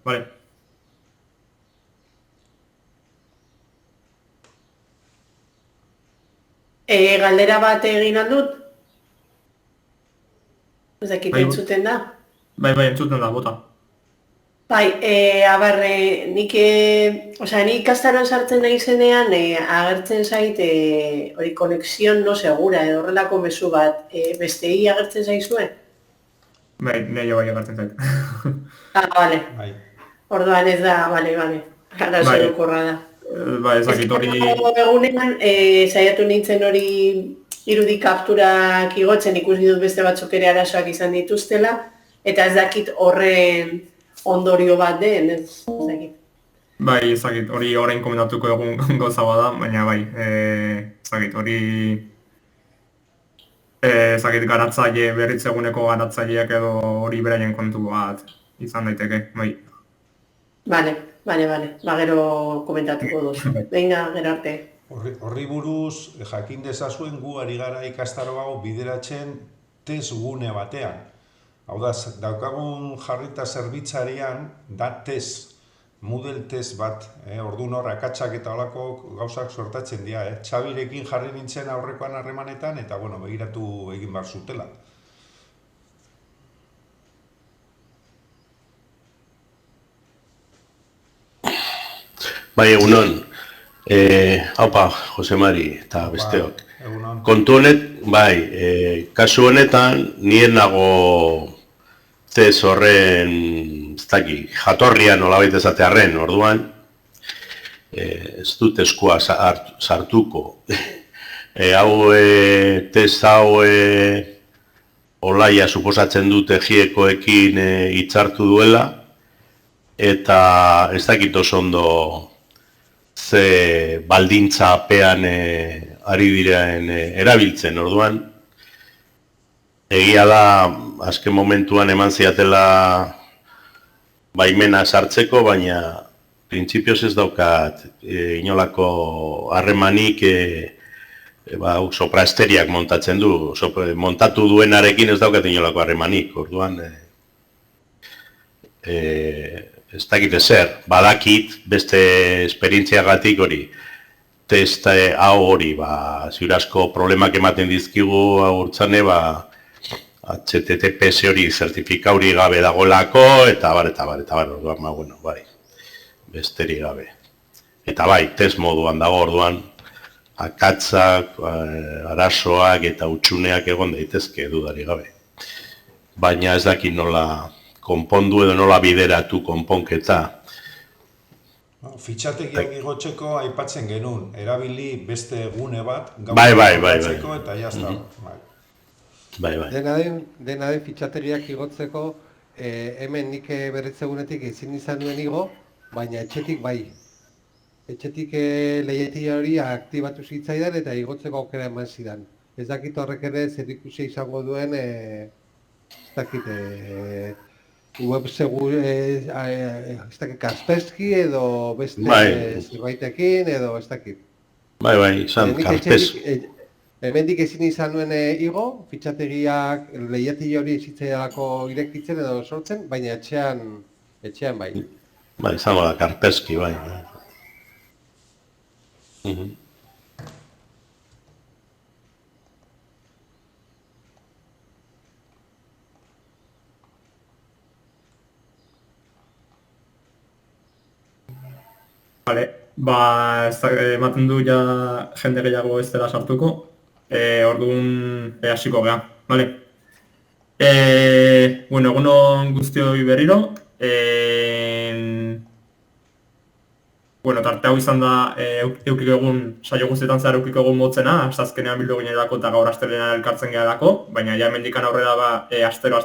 Vale. Galdera bat egin aldut? Ez dakit entzuten da? Bai, entzuten da, bota. Bai, nik ikastaroan sartzen nahi zenean, agertzen zait, hori konexion no segura, edo horrelako mezu bat, bestei agertzen zaizue? Bai, nahi agertzen zait. Bale. Bai. Orduan ez da, bale. Gara zerukorra da. Bai, ezakit hori... Egunean, saiatu nintzen hori irudi kapturak igotzen, ikusi dut beste batzuk ere arazoak izan dituztela, eta ez dakit horren ondorio bat den, ez dakit. Bai, ezakit, hori orain komentatuko egun gauza bada, baina bai, ezakit, hori... Ezakit garatzaile, berritzeguneko garatzaileak edo hori beraien kontu bat izan daiteke, bai. Bale, gero komentatuko duzu. Venga, gero arte. Horri buruz, jakin dezazuen gu ari gara ikastaro hau bideratzen test gune batean. Hau da, daukagun jarrita zerbitzarian da test, Moodle test bat, orduan hor akatsak eta holako gauzak suertatzen dira. Txabirekin jarri nintzen aurrekoan harremanetan eta begiratu egin behar zutela. Bai, egunon. Haupa, Jose Mari eta besteok. Kontu honet, bai, kasu honetan, nien nago test horren, ez daki, jatorria nolabait ezatearren, orduan, ez dut eskua sartuko. Test hau olaia suposatzen dut egiekoekin hitzartu duela, eta ez dakit oso ondo ze baldintza apean ari diren erabiltzen, orduan. Egia da, azken momentuan eman ziatela baimena sartzeko, baina printzipioz ez daukat inolako harremanik sopraesteriak montatzen du. Montatu duenarekin ez daukat inolako harremanik, orduan ez dakit ezer, badakit beste esperientziagatik hori. Test hau hori, ziurazko problemak ematen dizkigu agurtzane, HTTPS hori zertifika hori gabe dagolako, eta orduan, bai, besteri gabe. Eta bai, test moduan dago orduan, akatzak, arazoak eta utxuneak egon daitezke dudari gabe. Baina ez dakit nola konpondu edo nola bideratu konponketa. Fitxategiak igotzeko aipatzen genuen, erabili beste gune bat, igotzeko eta jazta. Bai. Dena den fitxategiak igotzeko, hemen nik berritzegunetik ezin izan duen igo, baina etxetik bai. Etxetik lehiatia hori aktibatu zitzaidan eta igotzeko aukera eman zidan. Ez dakit horrek ere zer ikusia izango duen, ez dakit, web segur, ez dakit, Kaspersky edo beste zerbaitekin edo ez dakit. Bai, izan Kaspersky. Hemendik ezin izan nuen igo, fitxategiak lehiati hori zitzaialako irekitzen edo sortzen, baina etxean bai. Bai, izango da, Kaspersky, bai. Vale, ematen du ja jende gehiago ez dela sartuko. Orduan hasiko gea, vale? Egunon guztioi berriro. Tarte hau izan da eukiko egun, saio guztietan zehar eukiko egun motzena, azkenean bildu ginerako eta gaur astelenan elkartzen geharako, baina ja mendikan aurrera astero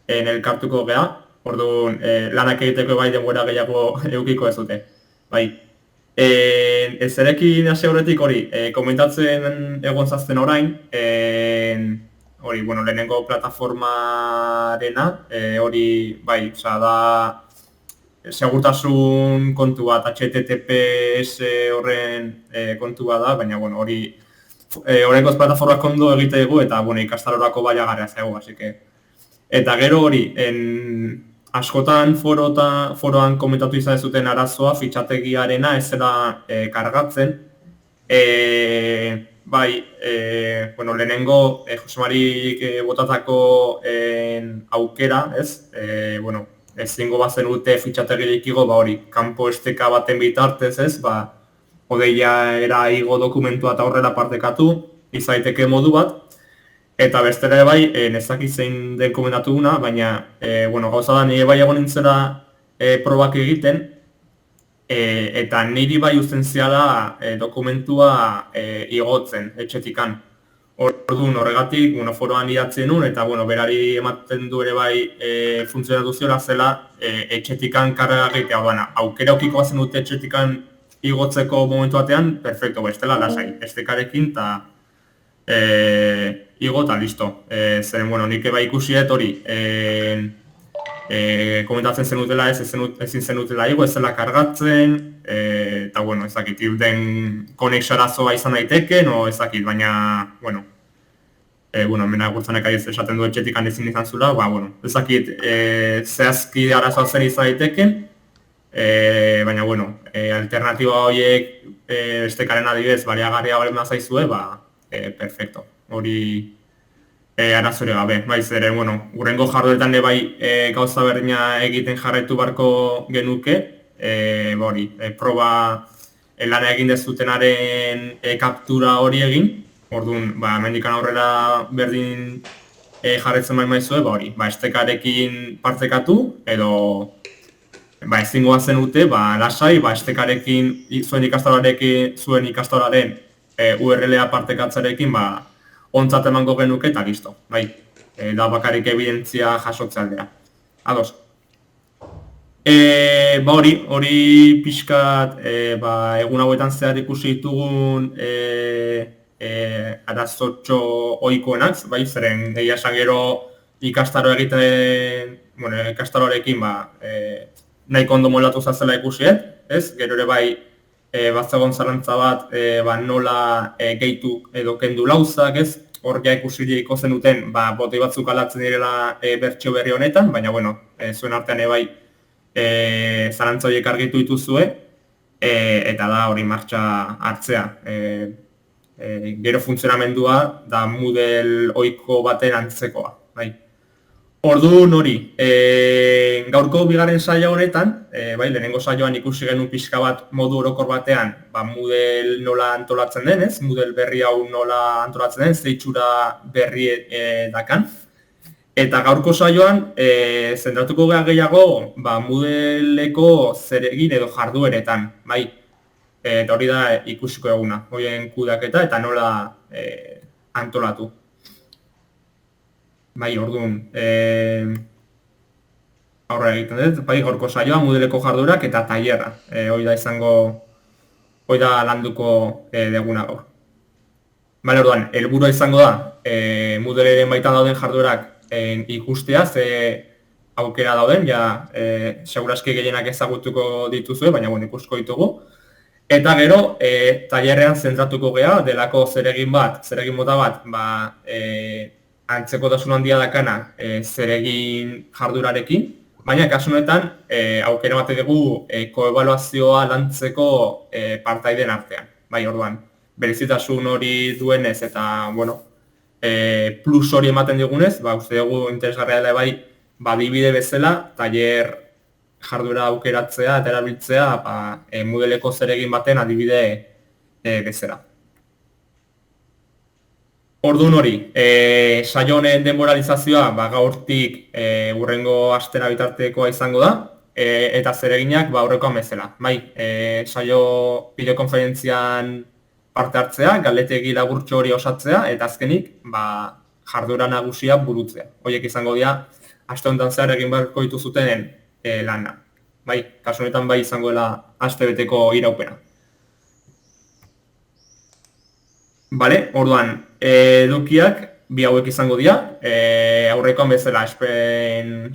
elkartuko gea, orduan lanak egiteko bai denbora gehiago eukiko ez dute, bai. Zerekin hasi horretik hori, komentatzen egon zazten orain, hori, lehenengo plataformarena, hori, bai, da segurtasun kontu bat, HTTPS horren kontu bat da, baina, hori, horrengoz plataformak ondo egite dugu eta, ikastarorako baina garria zego, así que. Eta gero hori, askotan foroan komentatu izan zuten arazoa fitxategiarena ez zela kargatzen. Bueno, lehenengo Jose Marik botatako aukera, ez? Bueno, ezingo bazen ute fitxategirik igo, hori, kanpo esteka baten bitartez, ez? Odeia era igo dokumentua eta horrela partekatu, izaiteke modu bat. Eta bestera bai, nezaki zein den komentatu duna, baina, bueno, gauza da, nire bai egon nintzela probak egiten, eta niri bai uzten ziala dokumentua igotzen, etxetikan. Orduan horregatik, bueno, foroan idatzen nun, eta bueno, berari ematen du ere bai funtzionatu ziola zela etxetikan karga egitea. Aukera aukiko bazen dute etxetikan igotzeko momentu batean, perfecto, bestela lasai, estekarekin eta igo eta listo. Zeren, bueno, nik eba ikusiet hori, komentatzen zenutela ezin zenutela igo, ez zela kargatzen, eta, bueno, ez dakit, den konexio arazoa izan daiteke, no ez dakit, baina, bueno, mena gurtzanek aiz esaten du etxetikan ezin izan zula, bueno, ez dakit, zehazki arazoa zen izan daiteken, baina, bueno, alternatiba horiek estekaren adibidez baliagarria balen zaizue, perfecto, hori arazore gabe, zeren, bueno, urrengo jarduetan bai gauza berdina egiten jarraitu barko genuke, hori, proba lana egin dezutenaren kaptura hori egin, orduan, hemendikan aurrera berdin jarretzen maizue, hori, estekarekin partekatu, edo ezingo bazen dute, lasai, estekarekin zuen ikastolaren URL-a partekatzarekin, ontzat emango genuke eta listo, da bakarik evidentzia jasotzea aldera. Ados. Hori pixkat, egun hauetan zehar ikusi ditugun arazotxo ohikoenak, zeren egia esan gero ikastaro egiten, ikastaroarekin nahiko ondo moldatu zazela ikusiet, ez? Gero ere bai batzagon zalantza bat nola gehitu edo kendu lauzak, ez? Hor ja ikusiliko zenuten botei batzuk alatzen direla bertsio berri honetan, baina bueno, zuen artean bai zalantza horiek argitu dituzue, eta da hori martxa hartzea. Gero funtzionamendua da model ohiko baten antzekoa, bai. Orduan hori, gaurko bigarren saio honetan, lehenengo saioan ikusi genuen pixka bat modu orokor batean, model nola antolatzen den, ez? Model berri hau nola antolatzen den, ze itxura berri dakan. Eta gaurko saioan, zentratuko gara gehiago, modeleko zeregin edo jardueretan, bai? Eta hori da ikusiko eguna, horien kudeaketa eta nola antolatu. Bai, orduan, aurra egiten dut, gaurko saioa, modeleko jarduerak eta tailerra. Hoi da izango, hoi da landuko deguna gaur. Bale, orduan, helburua izango da, modeleren baitan dauden jarduerak ikustea, ze aukera dauden, seguraski gehienak ezagutuko dituzue, baina ikusko ditugu. Eta gero, tailerrean zentratuko gea, delako zeregin mota bat, antzekotasun handia dakana zeregin jardurarekin, baina kasu honetan aukera bat dugu koebaluazioa lantzeko partaideen artean. Bai, orduan, berezitasun hori duenez eta, bueno, plus hori ematen digunez, uste dugu interesgarria dela bai, adibide bezala, tailer jardura aukeratzea eta erabiltzea modeleko zeregin baten adibide bezala. Orduan hori, saio honen denboralizazioa gaurtik hurrengo astera bitartekoa izango da, eta zereginak aurrekoan bezala. Bai, saio bideokonferentzian parte hartzea, galdetegi laburtxo hori osatzea, eta azkenik jardura nagusia burutzea. Horiek izango dira, aste honetan zehar egin beharko dituzuten lana. Bai, kasu honetan bai izangoela astebeteko iraupena. Bale, orduan, edukiak bi hauek izango dira, aurrekoan bezala,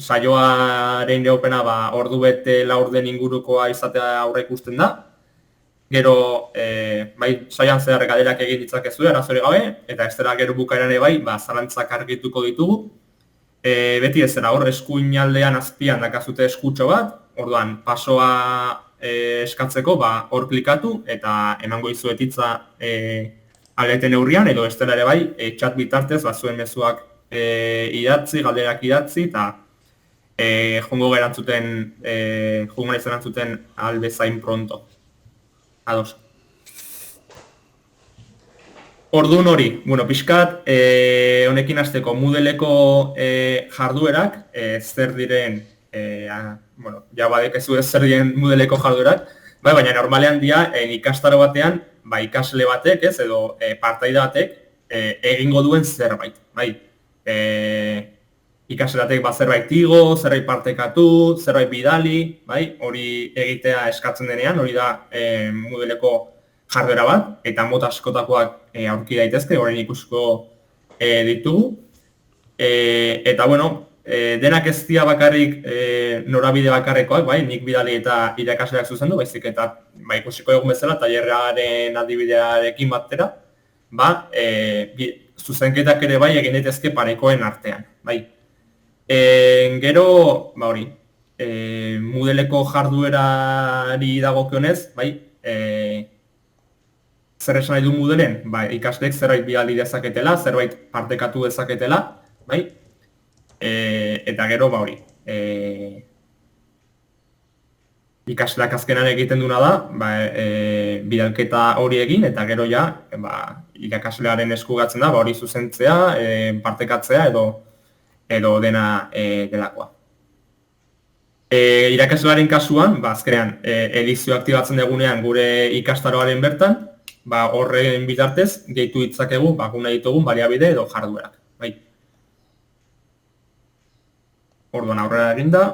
saioaren iraupena ordu bete laurden ingurukoa izatea aurre ikusten da. Gero, saioan zehar galderak egin ditzakezu, arazori gabe, eta ez dela gero bukaeran bai, zalantzak argituko ditugu. beti ez zera hor, eskuinaldean azpian dakazute eskutxo bat, orduan pasoa eskatzeko, hor klikatu eta emango izuet hitza alete neurrian, edo ez dela ere bai, txat bitartez, zuen mezuak idatzi, galderak idatzi, eta jongo erantzuten albezain pronto. Ados. Orduan hori, pixkat, honekin hasteko Moodleko jarduerak, zer diren, ja badekezu zer diren Moodleko jarduerak, baina normalean dira ikastaro batean, ikasle batek, edo partaide batek egingo duen zerbait, bai. Ikasle batek zerbait igo, zerbait partekatu, zerbait bidali, bai, hori egitea eskatzen denean, hori da Moodleko jarduera bat, eta mota askotakoak aurki daitezke, orain ikusko ditugu. Eta, denak ez dira bakarrik norabide bakarrekoak, bai, nik bidali eta irakasleak zuzendu, baizik eta ikusiko egun bezala, tailerraren adibidearekin batera, zuzenketak ere bai egin daitezke parekoen artean, bai. Gero, hori, Moodleko jarduerari dagokionez, bai, zer esan nahi du Moodlen? Ikasleek zerbait bidali dezaketela, zerbait partekatu dezaketela, bai? Eta gero, hori. Ikasleak azkenan egiten duna da, bidalketa hori egin, eta gero ja, irakaslearen eskugatzen da, hori zuzentzea, partekatzea edo dena delakoa. Irakaslearen kasuan, azkenean, edizio aktibatzen dugunean gure ikastaroaren bertan, horren bitartez, gehitu ditzakegu, guna ditugun baliabide edo jarduerak. Orduan aurrera egin da,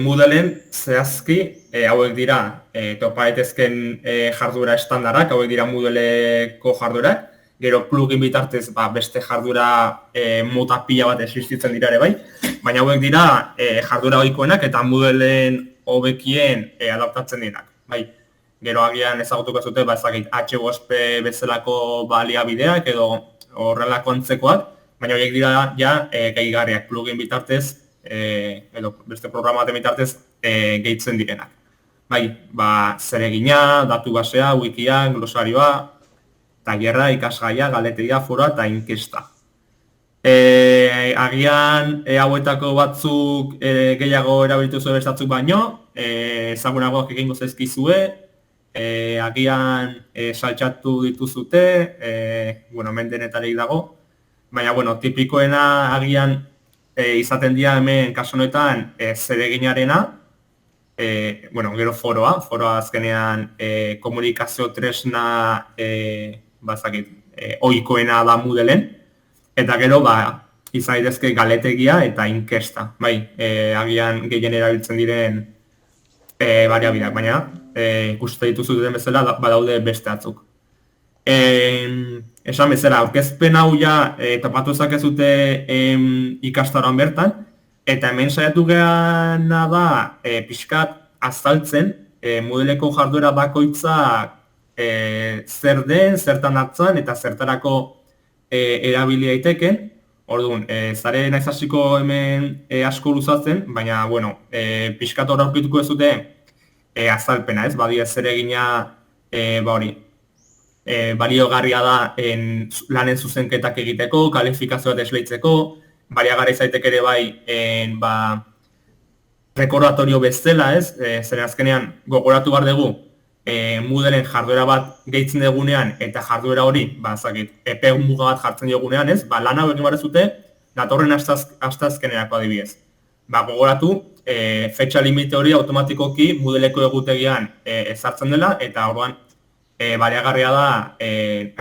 Moodlen zehazki, hauek dira topa daitezken jarduera estandarrak, hauek dira Moodleko jarduerak, gero plugin bitartez beste jarduera mota pila bat existitzen dira ere bai, baina hauek dira jarduera ohikoenak eta Moodlen hobekien adaptatzen direnak, bai. Gero agian ezagutuko zute, ezagik HWSP bezalako baliabideak edo horrelako antzekoak, baina horiek dira ja gehigarriak plugin bitartez edo beste programa baten bitartez gehitzen direnak. Bai, zeregina, datu basea, wikia, glosarioa, tailerra, ikasgaia, galeteria, foroa eta inkesta. Agian hauetako batzuk gehiago erabiltu zuen bestatzuk baino, ezagunagoak egingo zaizkizue, agian saltxatu dituzute, hemen denetarik dago, baina, tipikoena agian izaten dira hemen kasu honetan zereginarena, gero foroa azkenean komunikazio tresna ohikoena da Moodlen, eta gero izan daitezke galetegia eta inkesta, agian gehien erabiltzen diren baliabideak, baina ikuste dituzu duten bezala badaude beste atzuk. Esan bezala, aurkezpen hau ja topatu zakezute ikastaroan bertan, eta hemen saiatu geana da pixkat azaltzen Moodleko jarduera bakoitzak zer den, zertan atzan eta zertarako erabili daiteken. Orduan, zare naiz hasiko hemen asko luzatzen, baina, pixkat hor aurkituko ez dute azalpena, ez? Badia zeregina, baliogarria da lanen zuzenketak egiteko, kalifikazioa desleitzeko, baliagarri zaiteke ere bai, rekordatorio bezala, ez? Zer azkenean gogoratu behar dugu, Moodlen jarduera bat gehitzen dugunean eta jarduera hori, epe muga bat jartzen dugunean, ez? Lan hau egin barezute, datorren astazkenerako adibidez. Gogoratu, fetxa limite hori automatikoki Moodleko egutegian ezartzen dela, eta orduan baliagarria da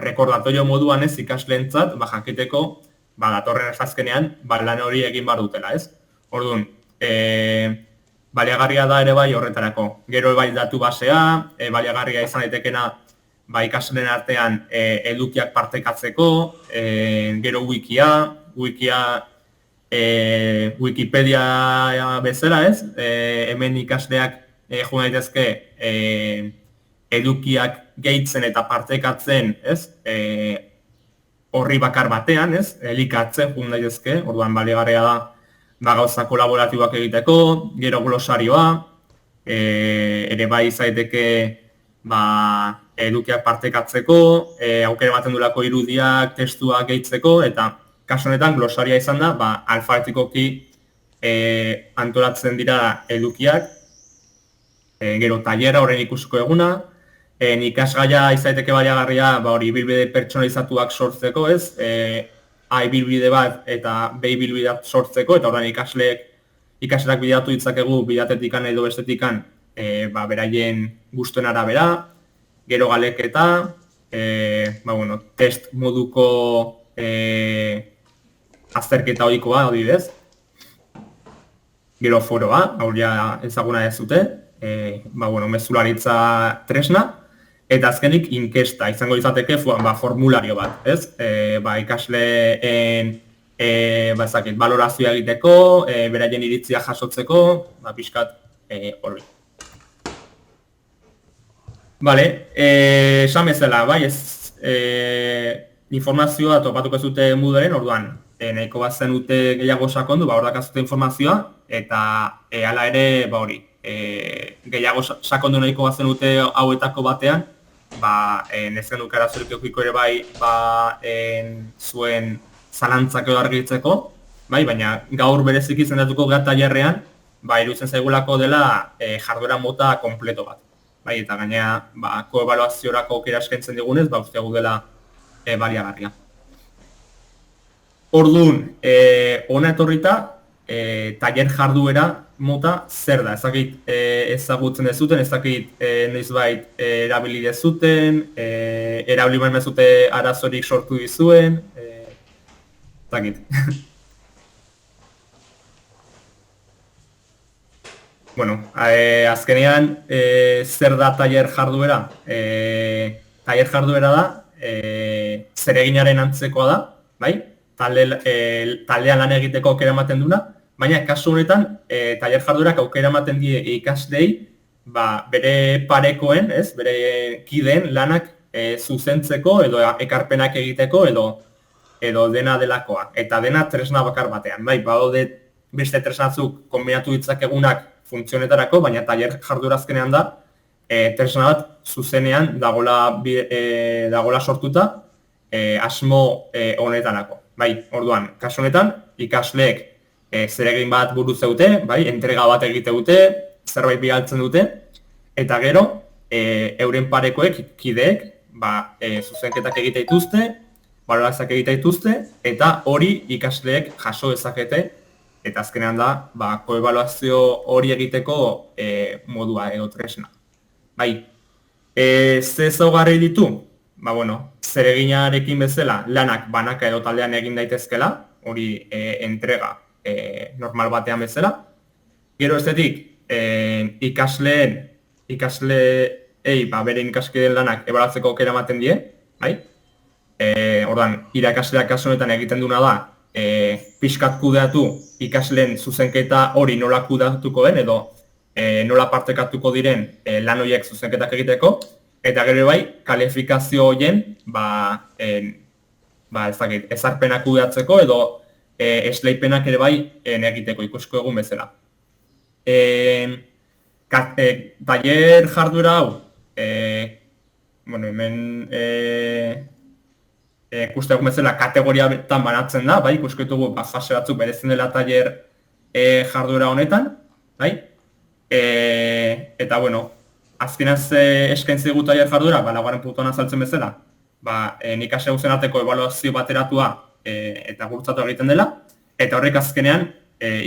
rekordatorio moduan ez ikasleentzat jakiteko datorren astazkenean lan hori egin behar dutela, ez? Orduan, baliagarria da ere bai horretarako. Gero bai datu basea, baliagarria izan daitekena ikasleen artean edukiak partekatzeko, gero Wikipedia bezala, ez? Hemen ikasleak joan daitezke edukiak gehitzen eta partekatzen, ez? horri bakar batean, ez? Elikatzen jun daitezke, orduan baligarria da gauza kolaboratiboak egiteko, gero glosarioa, ere bai zaiteke edukiak partekatzeko, aukera ematen duelako irudiak, testuak gehitzeko, eta kasu honetan glosaria izan da, alfabetikoki antolatzen dira edukiak, gero tailera horren ikusiko eguna, ikasgaia izaiteke baliagarria hori ibilbide pertsonalizatuak sortzeko, ez? A ibilbide bat eta B ibilbide sortzeko, eta horren ikasleak bidatu ditzakegu bidatetikan edo bestetikan beraien gustuen arabera, gero galeketa, test moduko azterketa ohikoa, adibidez, gero foroa, hau ja ezaguna ez dute, mezularitza tresna, eta azkenik inkesta, izango izateke formulario bat, ez? Ikasleen balorazioa egiteko, beraien iritzia jasotzeko, pixkat horri. Bale, esan bezala, informazioa topatuko ez dute Moodleen, orduan, nahiko bat zenute gehiago sakondu, hor dakazute informazioa, eta hala ere, gehiago sakondu nahiko bat zenute hauetako batean, nezen duk arazorik eukiko ere zuen zalantzak edo argitzeko, baina gaur berezik izendatuko gara tailerrean, iruditzen zaigulako dela jarduera mota kompleto bat. Eta gainera, koebaluaziorako aukera eskaintzen digunez, uste gu dela baliagarria. Orduan, hona etorrita, tailer jarduera mota zer da, ezakit ezagutzen dezuten, ezakit noizbait erabili dezuten, erabili behar dezute arazorik sortu dizuen, ezakit. Azkenean, zer da tailer jarduera? Tailer jarduera da, zereginaren antzekoa da, taldean lan egiteko aukera ematen duna, baina kasu honetan, tailer jarduerak aukera ematen die ikaslei, bere parekoen, bere kideen lanak zuzentzeko edo ekarpenak egiteko edo dena delakoa. Eta dena tresna bakar batean. Badaude beste tresnatzuk kombinatu ditzakegunak funtzionetarako, baina tailer jarduera azkenean da, tresna bat zuzenean dagola sortuta asmo honetarako. Orduan, kasu honetan, ikasleek zeregin bat buruz dute, entrega bat egite dute, zerbait bigaltzen dute, eta gero, euren parekoek, kideek, zuzenketak egite dituzte, balorazioak egite dituzte, eta hori ikasleek jaso dezakete, eta azkenean da, koebaluazio hori egiteko modua edo tresna. Ze ezaugarri ditu? Zereginarekin bezala, lanak banaka edo taldean egin daitezkela, hori entrega normal batean bezala. Gero estetik, ikasleei beren ikaskideen lanak ebaratzeko aukera ematen die, ordan, irakasleak kasu honetan egiten duna da, pixkat kudeatu ikasleen zuzenketa hori nola kudeatuko den edo nola partekatuko diren lan horiek zuzenketak egiteko, eta gero kalifikazio horien ezarpenak kudeatzeko edo esleipenak ere egiteko ikusko egun bezala. Tailer jarduera hau, hemen ikuste egun bezala kategoriatan banatzen da, ikusko ditugu fase batzuk berezen dela tailer jarduera honetan, eta azkenean eskaintze dugu tailer jarduera, laugarren puntuan azaltzen bezala, nik ase guzen arteko ebaluazio bateratua eta gurutzatu egiten dela, eta horrek azkenean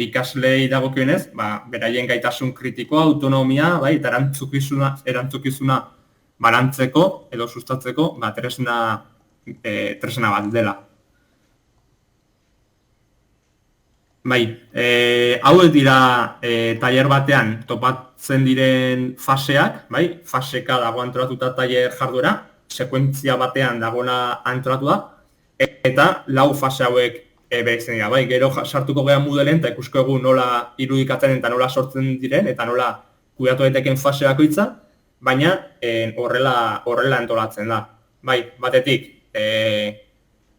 ikaslei dagokionez, beraien gaitasun kritikoa, autonomia, eta erantzukizuna balantzeko edo sustatzeko tresna bat dela. Hauek dira tailer batean topatzen diren faseak, faseka dago antolatuta tailer jarduera, sekuentzia batean dagoela antolatu da, eta 4 fase hauek bereizten dira. Gero sartuko gea Moodleen eta ikusko egu nola irudikatzen eta nola sortzen diren, eta nola kudeatu daiteken fase bakoitza, baina horrela antolatzen da. Batetik,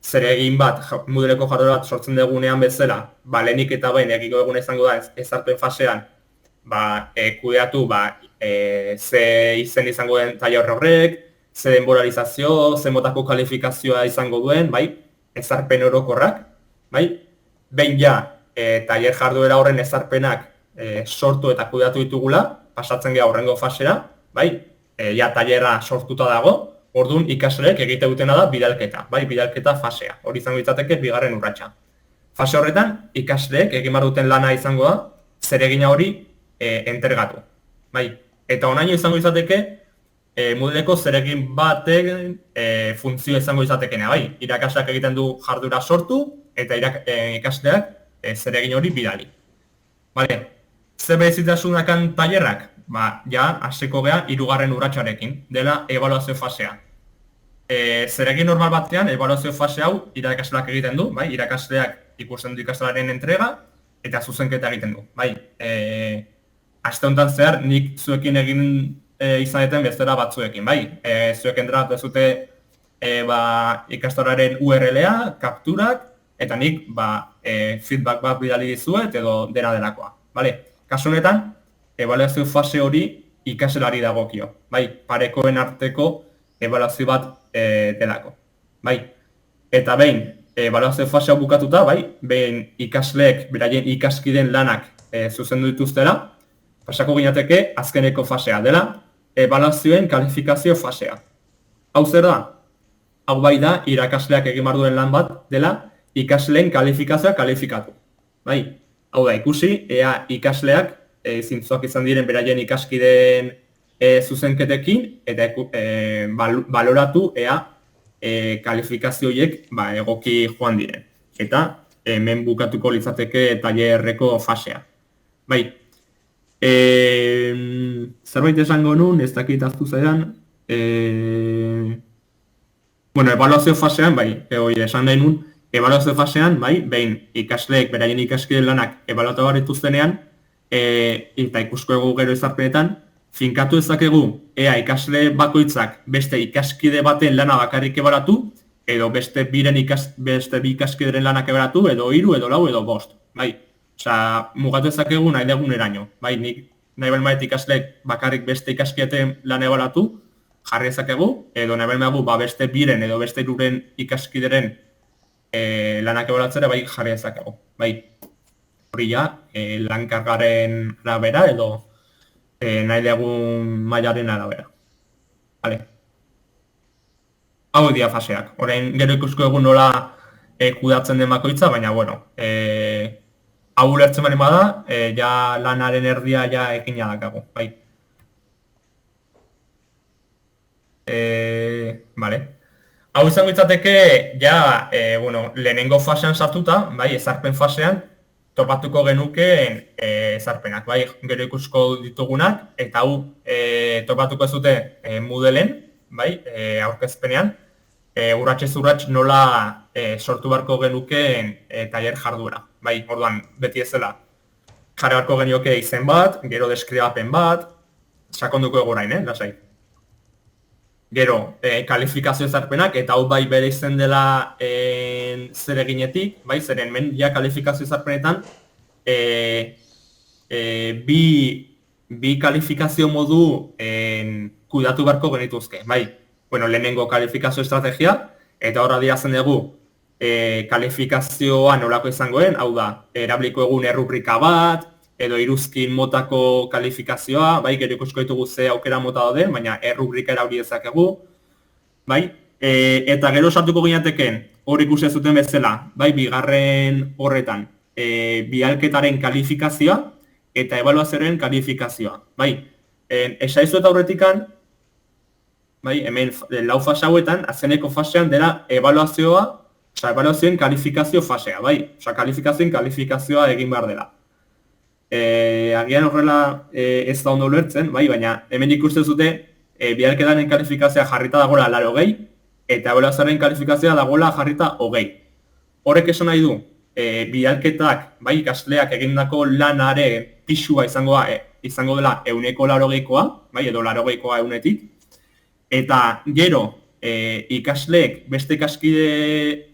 zeregin bat, Moodleko jarduera bat sortzen dugunean bezala, lehenik eta behin egiko eguna izango da ezarpen fasean, kudeatu, ze izen izango den tailer horrek, ze denboralizazio, ze motako kalifikazioa izango duen, ezarpen orokorrak, behin tailer jarduera horren ezarpenak sortu eta kudeatu ditugula, pasatzen geha horrengo fasera, tailerra sortuta dago, orduan ikasleek egite dutena da bidalketa, bidalketa fasea, hori izango ditzateke bigarren urratsa. Fase horretan, ikasleek egin behar duten lana izango da, zeregina hori entergatu. Eta honaino izango izateke, Moodleko zeregin batek funtzio izango izatekena, irakasleak egiten du jarduera sortu, eta ikasleak zeregin hori bidali. Zer berezitasunakan tailerrak? Hasiko gea 3. urratsarekin, dela ebaluazio fasea. Zeregin normal batean, ebaluazio fase hau irakasleak egiten du, irakasleak ikusten du ikaslearen entrega, eta zuzenketa egiten du. Aste honetan zehar, nik zuekin egin izan deten bezala batzuekin, zuek entregatu zute ikastoraren URL-a, kapturak, eta nik feedback bat bidali dizuet edo dena delakoa. Kasu honetan, ebaluazio fase hori ikaslari dagokio, parekoen arteko ebaluazio bat delako. Eta behin, ebaluazio fasea bukatuta, behin ikasleek beraien ikaskideen lanak zuzendu dituztela, pasako ginateke azkeneko fasea dela, ebaluazioen kalifikazio fasea. Hau zer da? Hau da, irakasleak egin behar duen lan bat dela, ikasleen kalifikazioa kalifikatu. Hau da, ikusi, ea ikasleak zintzoak izan diren beraien ikaskideen zuzenketekin, eta baloratu ea kalifikazioiek egoki joan diren. Eta hemen bukatuko litzateke tailerreko fasea. Zerbait esango nun, ez dakit aztu zaidan. Ebaluazio fasean, esan nahi nun, ebaluazio fasean, behin ikasleek beraien ikaskideen lanak ebaluatu behar dituztenean, eta ikusko egu gero izarpenetan, finkatu ezakegu ea ikasle bakoitzak beste ikaskide baten lana bakarrik ebalatu, edo beste bi ikaskideren lanak ebalatu, edo 3, edo 4, edo 5. Mugatu ezakegu nahi dugun eraino. Nik nahi belmaet ikasleek bakarrik beste ikaskideten lan ebalatu, jarri ezakegu, edo nahi belmaegu beste 2 edo beste 3 ikaskideren lanak ebalatzera jarri ezakegu. Hori lankargaren arabera edo nahi dugun mailaren arabera. Hau dira faseak. Orain gero ikusko egun nola kudatzen den bakoitza, baina hau ulertzen bali bada, lanaren erdia ekina dakagu. Hau izango itzateke, lehenengo fasean sartuta, ezarpen fasean, topatuko genukeen ezarpenak, gero ikusko ditugunak, eta hau topatuko ez dute Moodlen, aurkezpenean, urratsez urrats nola sortu beharko genukeen tailer jarduera. Orduan, beti ez dela, jarri beharko genioke izen bat, gero deskribapen bat, sakonduko egorain, lasai. Gero, kalifikazio ezarpenak, eta hau bere izen dela zereginetik, zeren men kalifikazio ezarpenetan, bi kalifikazio modu kudatu beharko genituzke. Lehenengo kalifikazio estrategia, eta horra diazen dugu kalifikazioa nolako izangoen, hau da, erabiliko egun errubrika bat, edo iruzkin motako kalifikazioa, gero ikusko ditugu ze aukera mota dauden, baina errubrika erabili dezakegu, eta gero sartuko ginateken, hor ikusi zuten bezala, bigarren horretan, bidalketaren kalifikazioa eta ebaluazioaren kalifikazioa. Esaizu eta horretikan, hemen lau fase hauetan, azkeneko fasean dela ebaluazioen kalifikazio fasea, kalifikazioen kalifikazioa egin behar dela. Agian horrela ez da ondo ulertzen, baina hemen ikusten zute bidalketaren kalifikazioa jarrita dagoela 80, eta ebaluazioaren kalifikazioa dagoela jarrita 20. Horrek esan nahi du, bidalketak, ikasleak egindako lanare pisua izango dela 180koa, edo 80koa 100-tik, eta gero ikasleek beste ikaskide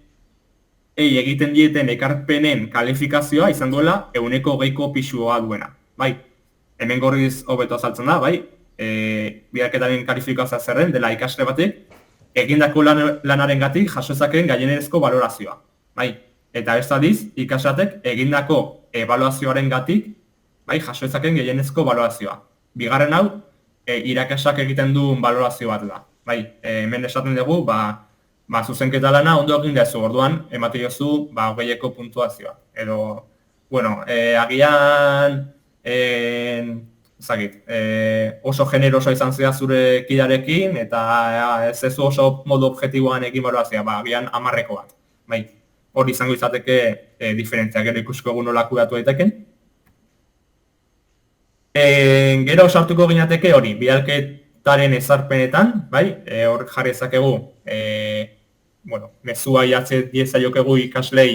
egiten dieten ekarpenen kalifikazioa izan duela 100ko pisua duena. Bai, hemen gorriz hobeto azaltzen da, bai, bidalketaren kalifikazioa zerren dela ikasle batek, egindako lanarengatik jaso dezakeen gainenerezko balorazioa. Bai, eta ez aldiz, ikasleak egindako ebaluazioarengatik, bai, jaso dezakeen gehienezko balorazioa. Bigarren hau, irakasleak egiten duen balorazio bat da. Bai, hemen esaten dugu, zuzenketa lana ondo egin dezu, orduan, emate jozu, 20ko puntuazioa. Edo, bueno, agian, oso generoso izan zea zure kidarekin, eta ez ezu oso modu objektiboan egin balorazioa, agian 10ko bat. Bai, hori izango izateke diferentzia, gero ikusko egun nola kudatu daiteken. Gero sartuko ginateke hori, bidalketaren ezarpenetan, bai, hor jarri ezakegu, mezua idatze diezaiokegu ikaslei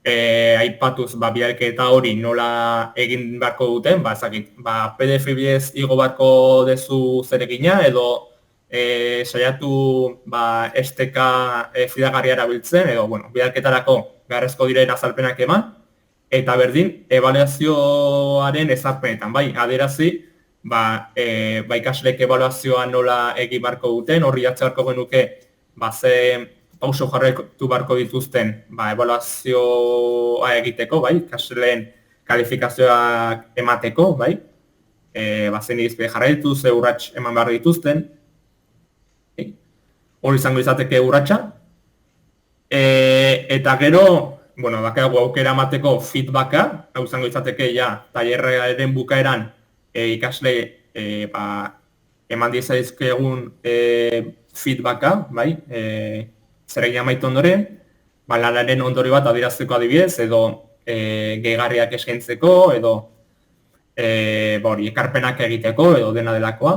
aipatuz bidalketa hori nola egin beharko duten, PDF bidez igo beharko dezu zeregina, edo saiatu STK fidagarria erabiltzen, edo, bidalketarako beharrezko diren azalpenak eman, eta berdin, ebaluazioaren ezarpenetan, bai, aderazi, ikasleek ebaluazioa nola egin beharko duten, horri atze beharko genuke, ze pauso jarraitu beharko dituzten, ebaluazioa egiteko, bai, ikasleen kalifikazioak emateko, bai, zen irizpide jarraitu, ze urrats eman behar dituzten, hori izango izateke urratsa, eta gero, dakagu aukera emateko feedbacka, hau izango izateke tailerraren bukaeran ikasle eman diezaizkegun feedbacka, bai, zeregin amaitu ondoren, lanaren ondori bat adierazteko adibidez, edo gehigarriak eskaintzeko, edo ekarpenak egiteko, edo dena delakoa.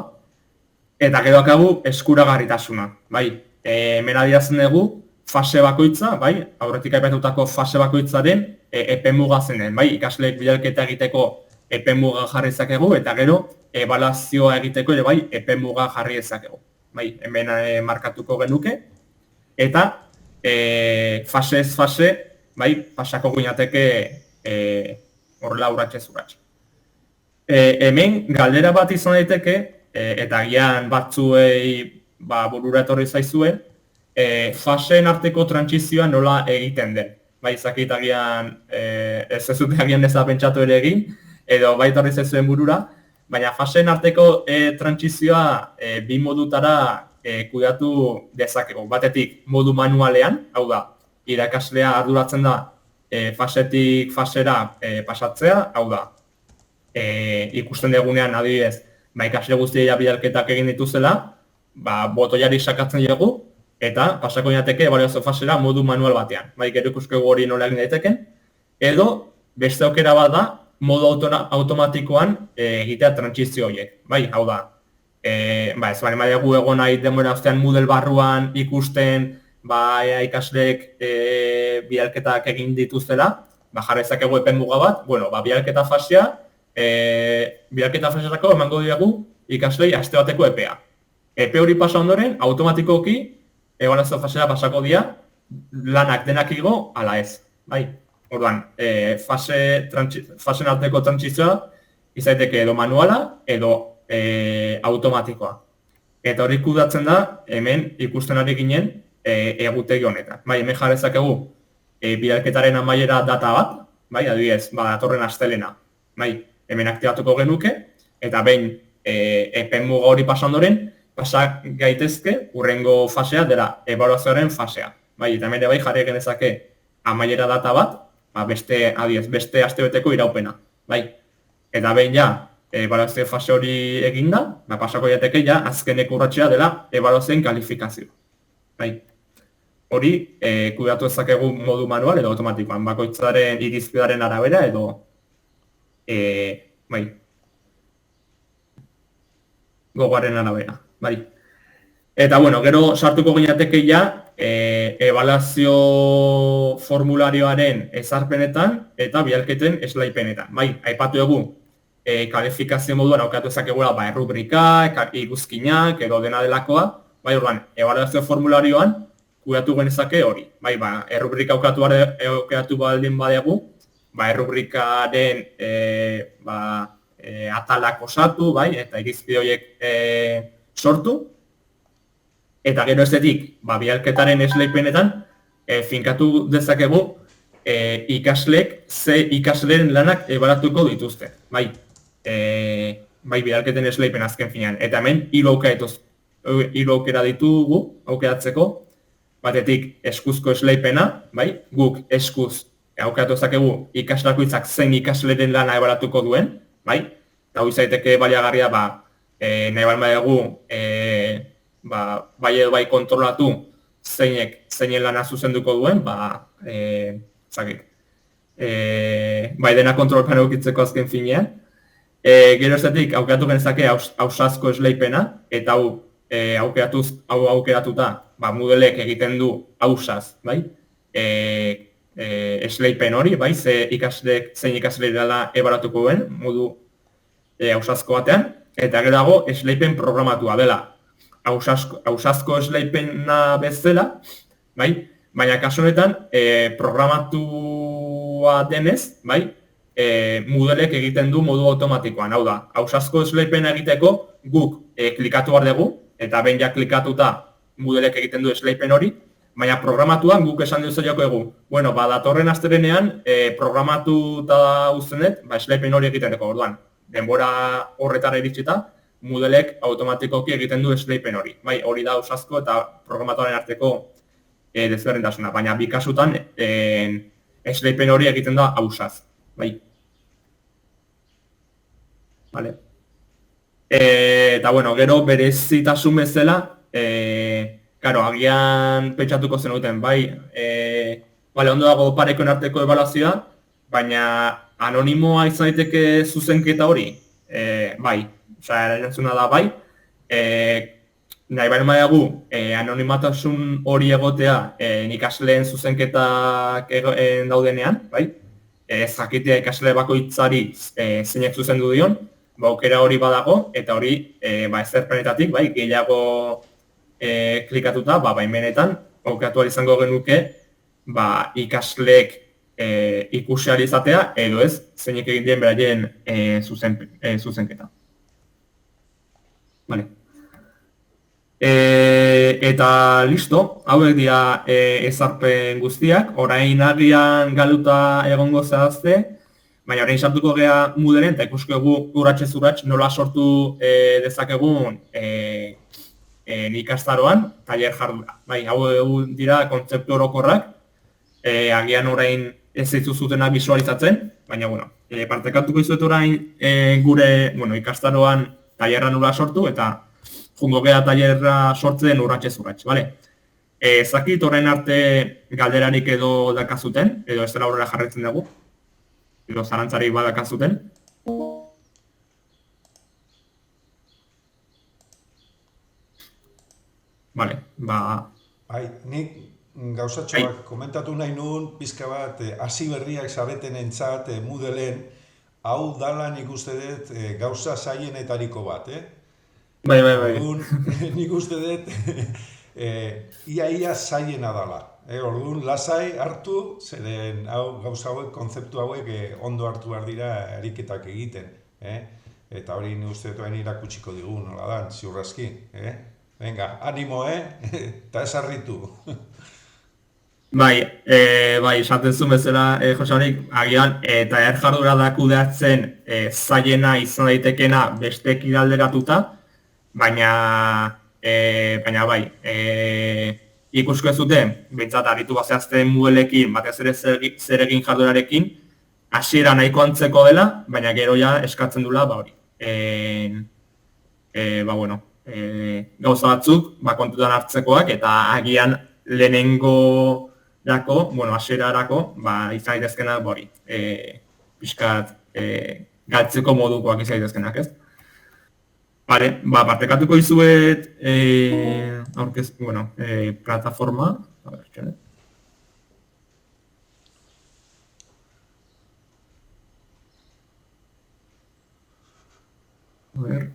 Eta gero dakagu eskuragarritasuna, bai, hemen adierazten dugu, fase bakoitza, bai, aurretik aipatutako fase bakoitzaren epemuga zenen, bai, ikasleek bidalketa egiteko epemuga jarri ezakegu, eta gero ebaluazioa egiteko ere bai epemuga jarri ezakegu. Bai, hemen markatuko genuke, eta fase ez fase, bai, pasako guinateke horrela urratxez urratx. Hemen galdera bat izan daiteke, eta gian batzuei burura etorri zaizuen, faseen arteko trantsizioa nola egiten den. Bai, izakit agian, ez dute agian ez da pentsatu ere egin, edo bai etorri zaizuen burura, baina faseen arteko trantsizioa bi modutara kudeatu dezakegu. Batetik modu manualean, hau da, irakaslea arduratzen da fasetik fasera pasatzea, hau da, ikusten dugunean adibidez, ikasle guztia bidalketak egin dituzela, botoiari sakatzen dugu, eta pasako ginateke ebaluazio fasera modu manual batean. Gero ikuskegu hori nola egin daiteken, edo beste aukera bat da, modu automatikoan egitea trantsizio horiek. Hau da, ez bane maiagu egon nahi denbora ostean Moodle barruan ikusten ikasleek bidalketak egin dituzela, jarri ezakegu epemuga bat, bidalketa fasea, bidalketa faserako emango diagu ikaslei aste bateko epea. Epe hori pasa ondoren, automatikoki ebaluazio fasera pasako dira lanak denak igo ala ez. Orduan, fasen arteko trantsizioa izaiteke edo manuala edo automatikoa. Eta hori kudatzen da, hemen ikusten ari ginen egutegi honetan. Hemen jarrezakegu bidalketaren amaiera data bat, adibidez, datorren astelena. Hemen aktibatuko genuke, eta behin epemuga hori pasa ondoren, pasa gaitezke urrengo fasea dela ebaluazioaren fasea. Eta hemen bai jarri genezake amaiera data bat, beste astebeteko iraupena. Eta behin ebaluazio fase hori eginda, pasako jateke azkeneko urratxea dela ebaluazioen kalifikazio. Hori kudatu ezakegu modu manual edo automatikoan, bakoitzaren irizpidaren arabera edo gogoaren arabera. Eta, gero sartuko ginateke ebaluazio formularioaren ezarpenetan eta bidalketen eslaipenetan. Aipatu dugu, kalifikazio moduan aukatu ezakegula errubrika, iruzkinak edo dena delakoa, orduan, ebaluazio formularioan kudeatu genezake hori. Bai, ba, errubrika aukatu baldin badegu, ba, errubrikaren atalak osatu, bai, eta irizpide horiek sortu, eta gero estetik, ba, bidalketaren esleipenetan, finkatu dezakegu ikaslek ze ikasleen lanak ebalatuko dituzte, bai, bai bidalketen esleipen azken finean. Eta hemen hiru aukera ditugu aukeratzeko, batetik eskuzko esleipena, bai, guk eskuz aukeratu dezakegu ikaslakoitzak zein ikasleren lana ebalatuko duen, bai, eta hori zaiteke baliagarria, ba, nahi balma dugu, bai edo bai kontrolatu zeinen lana zuzenduko duen, ba, bai dena kontrolpean eukitzeko azken finean. Gero estetik aukeratu genezake ausazko esleipena, eta hau aukeratuta, ba, Moodlek egiten du ausaz, bai, esleipen hori, bai, zein ikasle dela ebalatuko duen, modu ausazko batean, eta gero dago esleipen programatua dela. Ausazko esleipena bezala, bai, baina kasu honetan programatua denez, bai, Moodlek egiten du modu automatikoan. Hau da, ausazko esleipena egiteko guk klikatu behar dugu, eta behin ja klikatuta Moodlek egiten du esleipen hori, baina programatuan guk esan duzaioko egu. Bueno, ba, datorren astelenean programatuta uztenet, ba, esleipen hori egiteko orduan. Denbora horretara iritsita, Moodlek automatikoki egiten du esleipen hori. Bai, hori da ausazko eta programatuaren arteko desberdintasuna, baina bi kasutan esleipen hori egiten da ausaz. Bai. Vale. Eta bueno, gero berezitasun bezala, karo, agian pentsatuko zenuten, bai, bale, ondo dago parekoen arteko ebaluazioa, baina anonimoa izan daiteke zuzenketa hori, bai, osea, erantzuna da bai, nahi baino badagu anonimatasun hori egotea ikasleen zuzenketak daudenean, bai, jakitea ikasle bakoitzari zeinek zuzendu dion, ba, aukera hori badago, eta hori ezerpenetatik, bai, gehiago klikatuta, ba, baimenetan, aukeratu izango genuke, ba, ikasleek ikusi ahal izatea, edo ez, zeinek egin dien beraien zuzenketa. Vale. Eta listo, hauek dira ezarpen guztiak, orain agian galuta egongo zehazte, baina orain sartuko gea Moodlen eta ikusko egu urratsez urrats nola sortu dezakegun ikastaroan tailer jarduna. Bai, hau dira kontzeptu orokorrak, agian orain ez zituzutenak bisualizatzen, baina bueno, partekatuko izuet orain gure ikastaroan tailerra nola sortu eta jungo gea tailerra sortzen urratsez urrats, bale? Zakit orain arte galderarik edo dakazuten, edo ez dela aurrera jarretzen dugu, edo zarantzarik badakazuten. Bale, ba... Bai, nik gauzatxoak komentatu nahi nuen, pizka bat, hasi berriak zaretenentzat Moodlen, hau dala nik uste dut gauza zaienetariko bat, Bai. Nik uste dut ia zaiena dala. Orduan, lasai hartu, zeren gauza hauek, kontzeptu hauek ondo hartu behar dira ariketak egiten. Eta hori nik uste dut irakutsiko digu, nola dan, ziurrazki. Venga, animo, eta ez harritu. Bai, esaten zuen bezala, Josanik, agian, eta jardura da kudeatzen zaiena izan daitekena beste alderatuta, baina bai, ikusko ez zuten, behintzat aritu bazehazten Moodlekin, batez ere zer egin jardurarekin, hasiera nahiko antzeko dela, baina gero ja eskatzen dula, ba hori. Gauza batzuk, kontutan hartzekoak, eta agian lehenengorako, hasierarako, izan daitezkenak hori. Pixkat galtzeko modukoak izan daitezkenak, ez? Bale, partekatuko izuet plataforma, a ver, txone. A ver.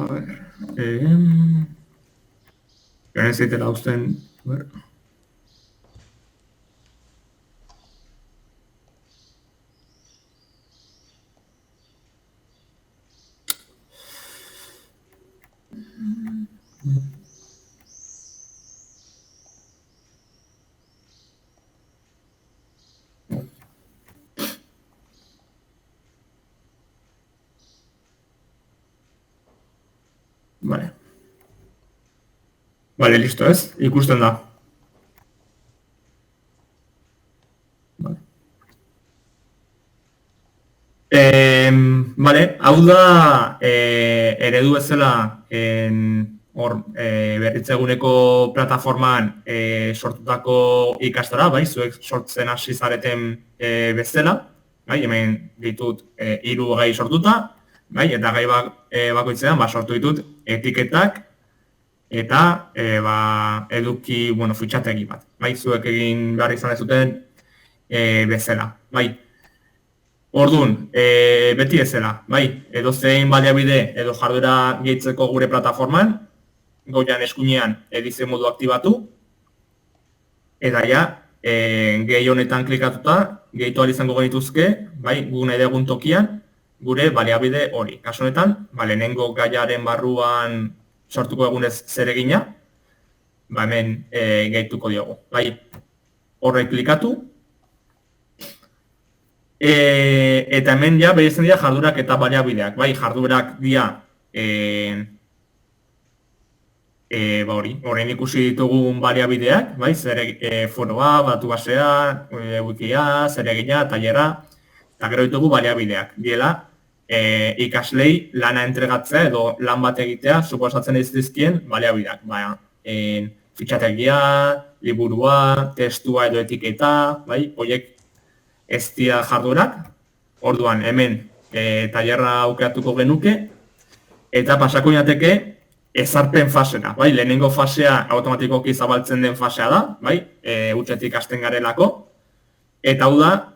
ver, ez zaitela usten, a ver. Vale. Vale, listo, ez? Ikusten da. Vale. Vale, hau da eredu bezala berritzeguneko plataforman sortutako ikastora, bai, zuek sortzen hasi zareten bezala, bai, hemen ditut 3 gai sortuta, bai, eta gai bakoitzean sortu ditut etiketak eta eduki, fitxategi bat, bai, zuek egin behar izan ez zuten bezala, bai. Orduan, beti ezela, bai, edozein baliabide edo jarduera gehitzeko gure plataforman, goian eskuinean edizio modu aktibatu, eta ja, gehi honetan klikatuta, gehitu ahal izango genituzke, bai, gu nahi dugun tokian, gure baliabide hori. Kasu honetan, lehenengo gaiaren barruan sortuko egunez zeregina, hemen gehituko diogu, bai, horre klikatu, eta hemen ja bereizten dira jardurak eta baliabideak, bai, jardurak dira horrein ikusi ditugun baliabideak, bai, foroa, batu basea, wikia, zeregina, tailerra, eta gero ditugu baliabideak, diela ikaslei lana entregatzea edo lan bat egitea suposatzen ez dizkien baliabideak, fitxategia, liburua, testua edo etiketa, bai, horiek ez dira jardurak, orduan hemen tailerra aukeratuko genuke, eta pasako inateke ezarpen fasera, bai, lehenengo fasea automatikoki zabaltzen den fasea da, bai, hutsetik hasten garelako, eta hau da,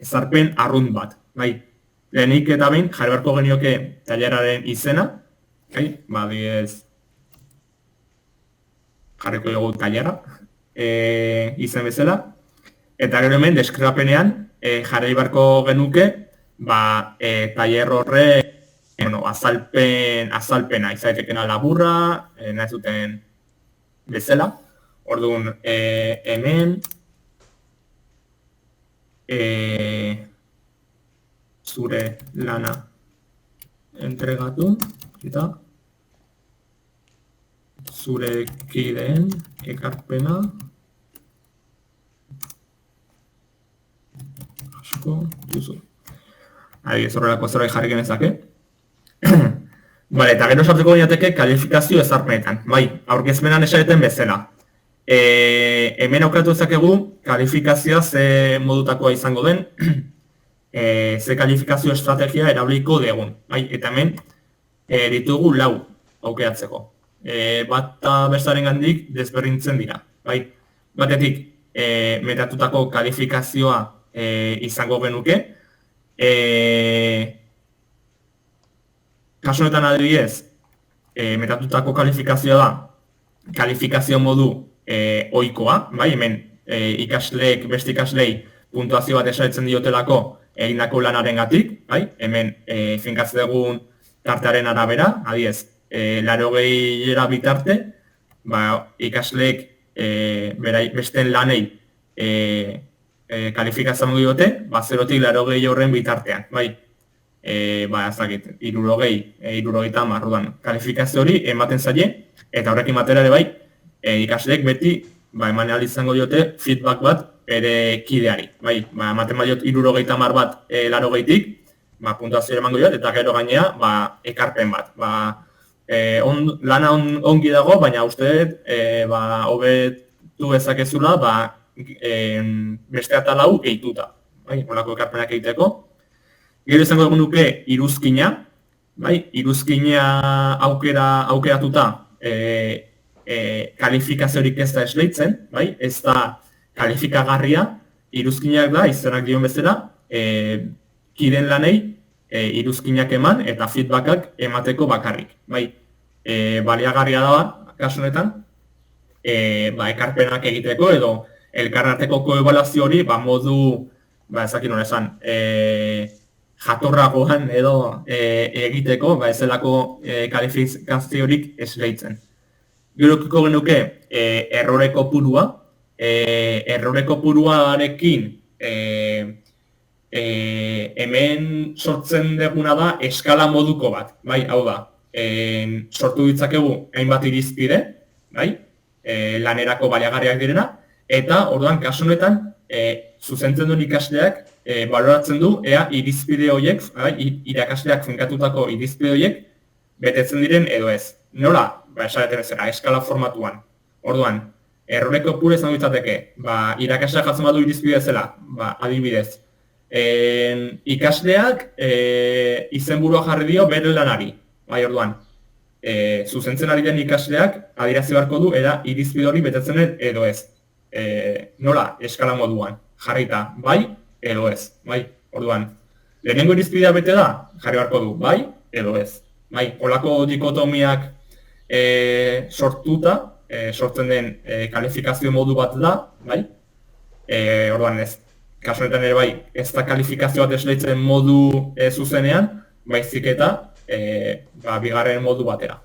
ezarpen arrunt bat, bai, lehenik eta behin jarri beharko genioke tailerraren izena, bai, badiez, jarriko dugu tailerra, izen bezala, eta gero hemen deskribapenean jarri beharko genuke tailer horre azalpena izaitekena laburra, nahi zuten bezala. Orduan hemen zure lana entregatu eta zure kideen ekarpena duzu. Adibidez horrelako zerbait jarri genezake. Eta gero sartuko ginateke kalifikazio ezarpenetan. Bai, aurkezpenan esaten bezala. Hemen aukeratu ezakegu kalifikazioa ze modutakoa izango den, ze kalifikazio estrategia erabiliko dugun. Bai, eta hemen ditugu 4 aukeratzeko. Bata bestaren gandik desberdintzen dira. Bai, batetik metatutako kalifikazioa izango genuke. Kasu honetan adibidez, metatutako kalifikazioa da, kalifikazio modu ohikoa, bai, hemen beste ikaslei puntuazio bat esaitzen diotelako egindako lanarengatik, bai, hemen finkatzen dugun tartearen arabera, adibidez, 80 bitarte, ikasleek besteen lanei kalifikazioa diote, 0-tik 80 horren bitartean, bai, ez dakit, 60 marrudan kalifikazio hori ematen zaie, eta horrekin batera ere bai, ikasleek beti eman ahal izango diote feedback bat ere kideari, bai, ematen badiot 60 bat 80-tik, puntuazio emango diot, eta gero gainea, ekarpen bat, lana ongi dago, baina uste dut, hobetu ezakezula, beste atalau gehituta, holako ekarpenak egiteko. Gero izango dugu nuke iruzkina, iruzkina aukeratuta kalifikaziorik ez da esleitzen, ez da kalifikagarria, iruzkinak da, izenak dion bezala, kideen lanei iruzkinak eman eta feedbackak emateko bakarrik. Bai, baliagarria da, kasu honetan, ekarpenak egiteko edo elkarrateko koebaluazio hori modu, ezakin hori esan, jatorragoan edo egiteko, ezelako kalifikaziorik esleitzen. Gerokiko genuke errore kopurua, errore kopuruarekin hemen sortzen duguna da eskala moduko bat, bai, hau da, sortu ditzakegu hainbat irizpide, bai, lanerako baliagarriak direna, eta orduan kasu honetan zuzentzen duen ikasleak baloratzen du ea irizpide horiek, irakasleak finkatutako irizpide horiek betetzen diren edo ez. Nola? Esaten bezala, eskala formatuan. Orduan, errore kopuru izango litzateke, irakasleak jartzen badu irizpide zela, adibidez. Ikasleak izenburua jarri dio bere lanari. Bai, orduan, zuzentzen ari den ikasleak adierazi beharko du eda irizpide hori betetzen den edo ez. Nola, eskala moduan, jarrita, bai edo ez. Bai, orduan, lehenengo irizpidea bete da, jarri beharko du, bai edo ez. Bai, holako dikotomiak sortuta, sortzen den kalifikazio modu bat da, bai? Orduan ez, kasu honetan ere bai, ez da kalifikazio bat esleitzen modu zuzenean, baizik eta bigarren modu batera.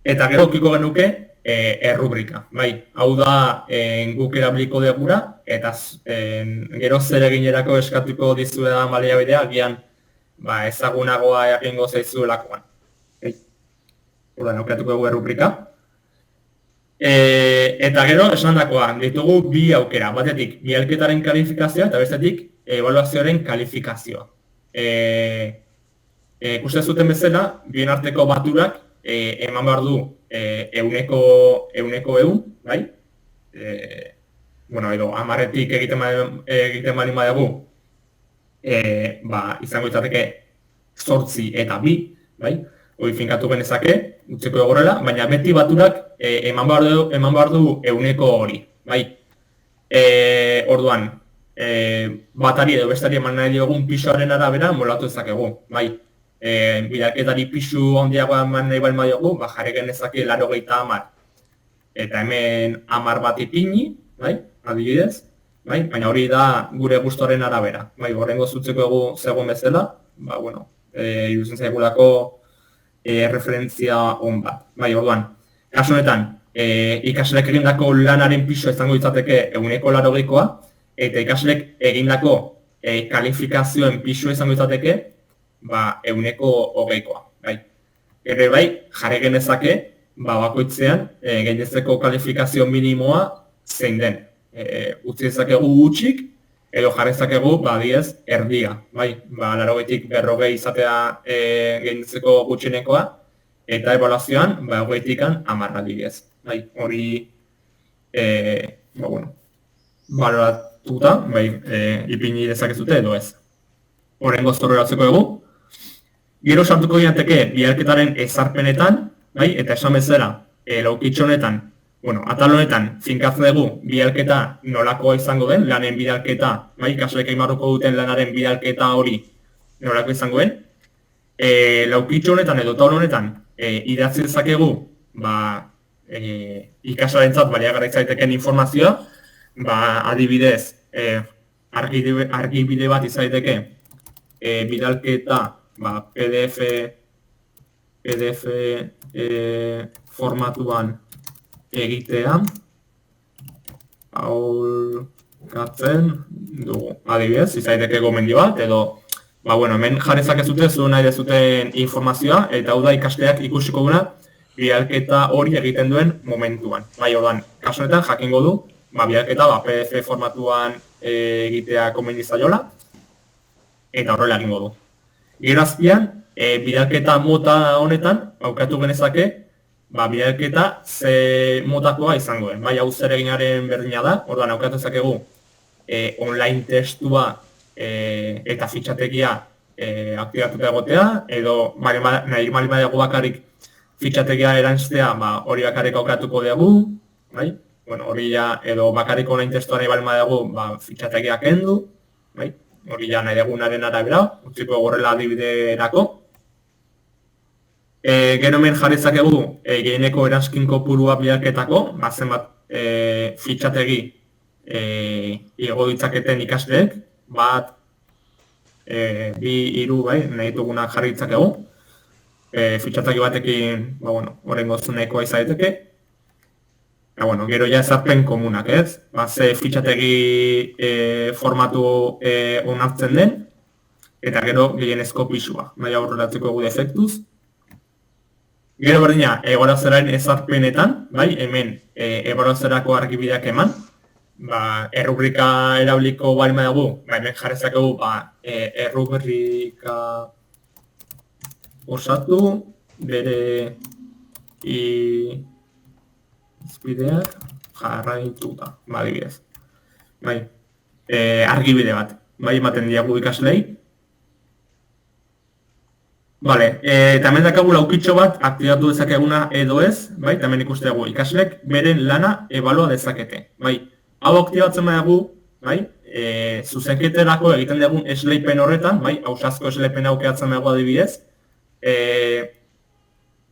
Eta gero ukiko genuke errubrika, bai? Hau da guk erabiliko degura, eta gero zer eginerako eskatuko dizueda baliabidea, agian ezagunagoa egingo zaizuelakoan. Orduan, aukeratuko dugu errubrika. Eta gero, esandakoa, ditugu bi aukera. Batetik, bidalketaren kalifikazioa eta bestetik, ebaluazioaren kalifikazioa. Ikusten zuten bezala, bien arteko baturak eman behar du euneko eun, bai? Edo, 10etik egiten bali badagu, izango izateke 8 eta 2, bai? Hoi finkatu genezake, utzeko egorrela, baina beti baturak eman behar du euneko hori, bai? Orduan, batari edo bestari eman nahi diogun pisuaren arabera molatu ezakegu, bai? Bidalketari pisu handiagoa eman nahi balma diogu, jarri genezake 80. Eta hemen 10 bat ipini, bai? Adibidez, bai? Baina hori da gure gustoaren arabera, bai? Horrengo zutzeko zegoen bezala, iruditzen zaigulako referentzia on bat. Bai, orduan, kasu honetan, ikasleek egindako lanaren pisu izango ditzateke 80%, eta ikasleek egindako kalifikazioen pisu izango ditzateke 120%. Bai. Ere bai, jarri genezake, bakoitzean, gainezeko kalifikazio minimoa zein den. Utzi dezakegu gutxik, edo jarri dezakegu, adiez, erdia. Bai, 80-tik 40 izatea gainezeko gutxienekoa, eta ebaluazioan, 20-tik 10 adibidez. Bai, hori, baloratuta, ipini dezakezute edo ez. Horrengo zorreratzeko dugu. Gero sartuko ginateke bidalketaren ezarpenetan, bai, eta esan bezala, laukitxo honetan, atal honetan finkatzen dugu bidalketa nolakoa izango den, lanen bidalketa, bai, ikasleek eimarruko duten lanaren bidalketa hori nolako izango den. Laukitxo honetan edo taul honetan idatzi dezakegu, ikaslarentzat baliagarri zaiteken informazioa, adibidez, argibide bat izaiteke bidalketa PDF formatuan egitea, aholkatzen dugu. Adibidez, izaiteke gomendi bat, edo, hemen jarrezak ez dute, zuen nahi dezuten informazioa, eta hau da ikasleak ikusiko duna, bidalketa hori egiten duen momentuan. Bai, ordan, kasu honetan jakingo du, bidalketa PDF formatuan egitea gomendi zaiola, eta horrela egingo du. Gero azpian, bidalketa mota honetan, aukatu genezake, bidalketa ze motakoa izango den. Bai, hau zer eginaren berdina da, orduan aukatu ezakegu online testua eta fitxategia aktibatuta egotea, edo nahi mali badago bakarrik fitxategia erantztea, hori bakarrik aukatuko dugu, bai? Hori edo bakarrik online testua nahi bali badago fitxategia kendu, bai? hori ja nahi dugunaren arabera, utziko gorrela adibiderako. Gero hemen jarri dezakegu gehieneko eranskin kopurua bialketako, zenbat fitxategi igo ditzaketen ikasleek, bat, bi, hiru, bai, nahi dugunak jarri ditzakegu. Fitxategi batekin, horrengo zunekoa izaiteke. Gero ja ezarpen komunak, ez? Ze fitxategi formatu onartzen den, eta gero gehienezko pisua, maila horrelatzeko egu defektuz. Gero berdina, ebaluazioaren ezarpenetan, bai, hemen ebaluaziorako argibideak eman, errubrika erabiliko balima dugu, hemen jarrezakegu, errubrika osatu, bere izpideak jarraituta, adibidez. Argibide bat, ematen diagu ikaslei. Eta hemen dakagu laukitxo bat aktibatu dezakeguna edo ez, eta hemen ikustegu ikaslek beren lana ebalua dezakete. Hau aktibatzen badagu, zuzenketerako egiten dugun esleipen horretan, hausazko esleipen aukeatzen badagu adibidez,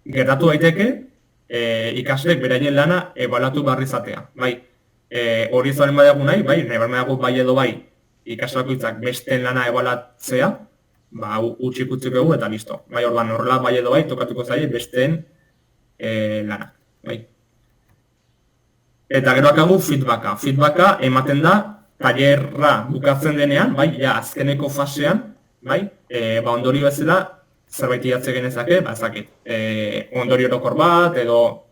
gertatu daiteke ikaslek beraien lana ebaluatu barri izatea. Hori zaren badagu nahi badagu bai edo bai ikaslakoitzak besteen lana ebaluatzea, utxik egu eta listo. Orduan horrela bai edo bai tokatuko zaie besteen lanak. Eta gero akagu feedbacka. Feedbacka ematen da tailerra bukatzen denean, azkeneko fasean, ondorio bezala zerbait idatze genezake, ezakit, ondorio orokor bat, edo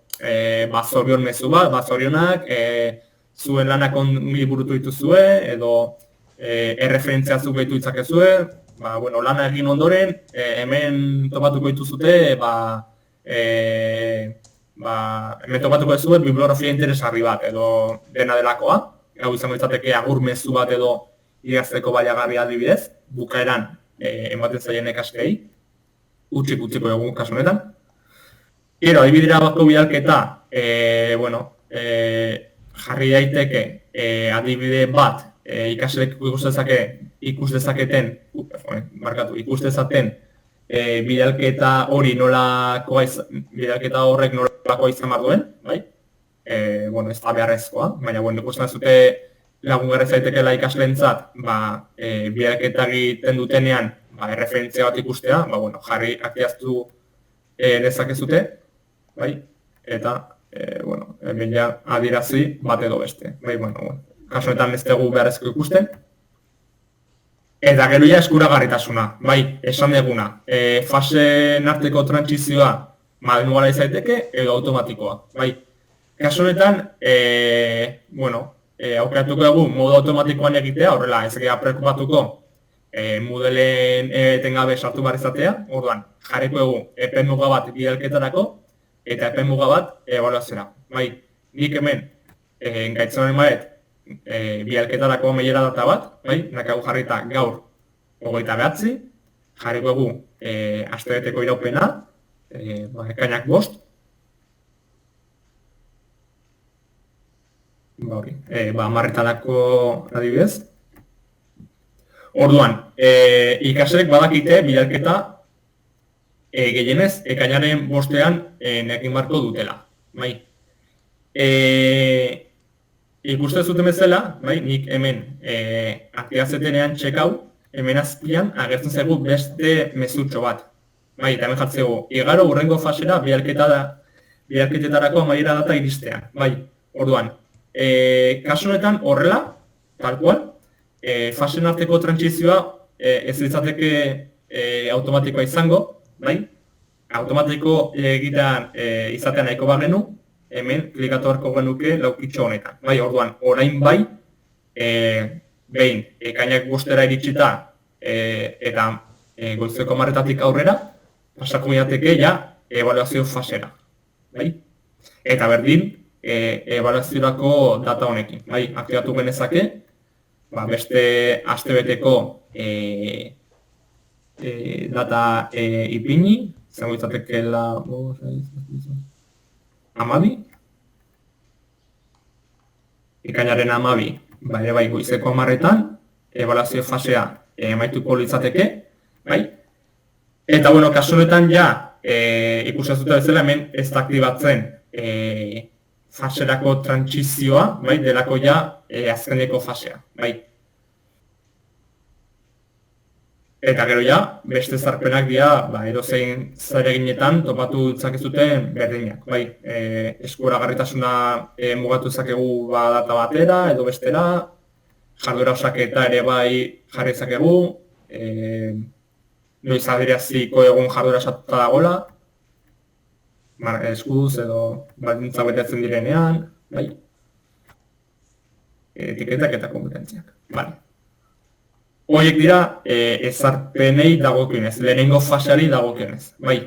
zorion mezu bat, zorionak, zuen lanak ongi burutu dituzue, edo erreferentzia zuk behitu ditzakezue, lana egin ondoren, hemen topatuko dituzute, hemen topatuko dituzue bibliografia interesgarri bat, edo dena delakoa. Hau izango izateke agur mezu bat edo idazteko baliagarria adibidez, bukaeran ematen zaien ikaslei, utziko egun kasu honetan. Gero, adibidera bako bidalketa, jarri daiteke adibide bat ikaslek ikus dezaten bidalketa horrek nolakoa izan behar duen, ez da beharrezkoa, baina ikusten zute lagungarri zaitekela ikasleentzat bidalketa egiten dutenean erreferentzia bat ikustea, jarri aktiaztu dezakezute, eta hemen ja adierazi bat edo beste. Kasuetan ez dugu beharrezko ikusten. Eta gero ja eskuragarritasuna, esan deguna, faseen arteko trantsizioa manuala izaiteke edo automatikoa. Kasu honetan, aukeratuko dugu modu automatikoan egitea, horrela ez gara preokupatuko Moodleen etengabe sartu behar izatea, orduan, jarriko dugu epemuga bat bidalketarako eta epemuga bat ebaluaziora. Nik hemen gaitzen honen badet bidalketarako amaiera data bat, nakagu jarrita gaur 29, jarriko dugu astebeteko iraupena, ekainak 5, marretarako adibidez. Orduan, ikaslek badakite bidalketa gehienez ekainaren 5 nekin marko dutela. Ikusten zuten bezala, nik hemen aktibazetenean txekau, hemen azpian agertzen zaigu beste mezutxo bat. Eta hemen jartzegu, igaro hurrengo fasera bidalketetarako amaiera data iristean. Orduan, kasu honetan horrela, tal cual, fasen arteko trantsizioa ez ditzateke automatikoa izango, automatiko egitean izatean nahiko bagenu, hemen klikatu beharko genuke laukitxo honetan. Orduan, orain behin ekainak 5 iritsita eta goizeko 10 aurrera, pasako ginateke ja ebaluazio fasera. Eta berdin, ebaluaziorako data honekin. Aktibatu genezake, beste astebeteko data ipini, zango izatekela 12, ekainaren 12, goizeko 10etan, ebaluazio fasea emaituko litzateke, bai? Eta, bueno, kasu honetan ja, ikusten dute bezala hemen ez da aktibatzen faserako trantsizioa, bai? Delako ja azkeneko fasea, bai? Eta gero ja, beste zarpenak dira, edozein zereginetan topatu ditzakezuten berdinak, bai? Eskuragarritasuna mugatu zakegu data batera edo bestera, jarduera osaketa ere bai jarri zakegu, noiz adieraziko egun jarduera osatuta dagoela, eskuz edo baldintza betetzen direnean, bai? Etiketak eta kompetentziak, bai? Horiek dira ezarpenei dagokionez, lehenengo faseari dagokionez, bai.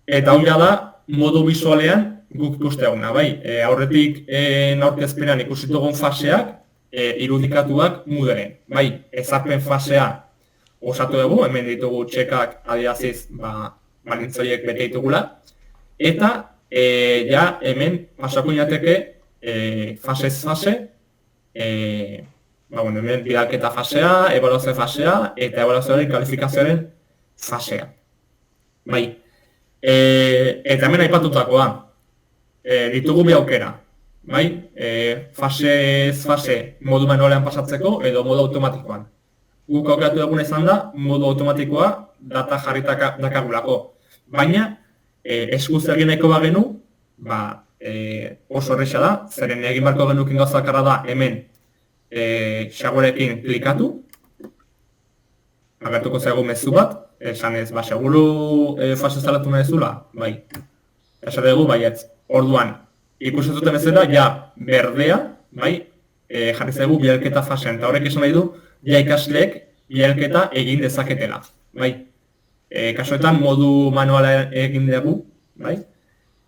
Eta hori da, modu bisualean guk ikusteaguna, bai. Aurretik aurkezpenean ikusitugun faseak irudikatuak muderen, bai. Ezarpen fasea osatu dugu, hemen ditugu txekak adieraziz balintzoiek bete ditugula. Eta ja hemen pasako inateke fasez fase, hemen bidalketa fasea, ebaluazio fasea eta ebaluazioaren kalifikazioaren fasea. Bai. Eta hemen aipatutakoa, ditugu bi aukera, bai? Fase modu manualean pasatzeko edo modu automatikoan. Guk aukeratu dugun izan da, modu automatikoa data jarritak dakagulako. Baina, eskuz egin nahiko bagenu, oso horreixa da, zeren egin barko genukin gauzakarra da hemen xagorekin klikatu, agertuko zaigu mezu bat, esan ez, seguru fase instalatu nahi zula, bai. Esan dugu, baietz. Orduan, ikusten duten bezala, ja, berdea, bai, jarri zaigu bialketa fasean, eta horrek esan nahi du, ja ikasleek bialketa egin dezaketela, bai. Kasuetan, modu manuala egin dugu, bai.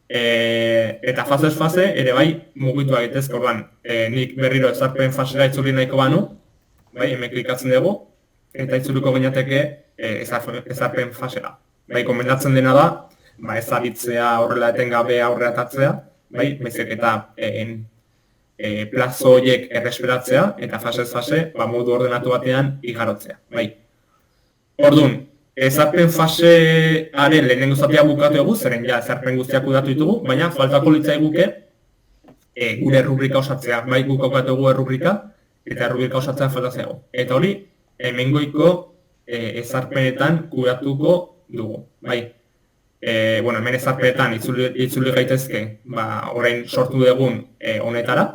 Eta fasez fase ere bai mugitu egitezke, orduan nik berriro ezarpen fasera itzuli nahiko banu, bai, hemen klikatzen dugu, eta itzuliko ginateke ezarpen fasera. Bai, komendatzen dena da, ez aritzea horrela etengabe aurreratatzea, bai, baizik eta plazo horiek erresperatzea, eta fasez fase modu ordenatu batean igarotzea, bai. Orduan, ezarpen fasearen lehenengo zatia bukatu egu, zeren ja ezarpen guztiak udatu ditugu, baina faltako litzaiguke gure errubrika osatzea, bai guk aukatu egu errubrika, eta errubrika osatzea faltatzea. Eta hori, hemengoiko ezarpenetan kudatuko dugu, bai. Hemen ezarpenetan itzuli gaitezke, orain sortu dugun honetara,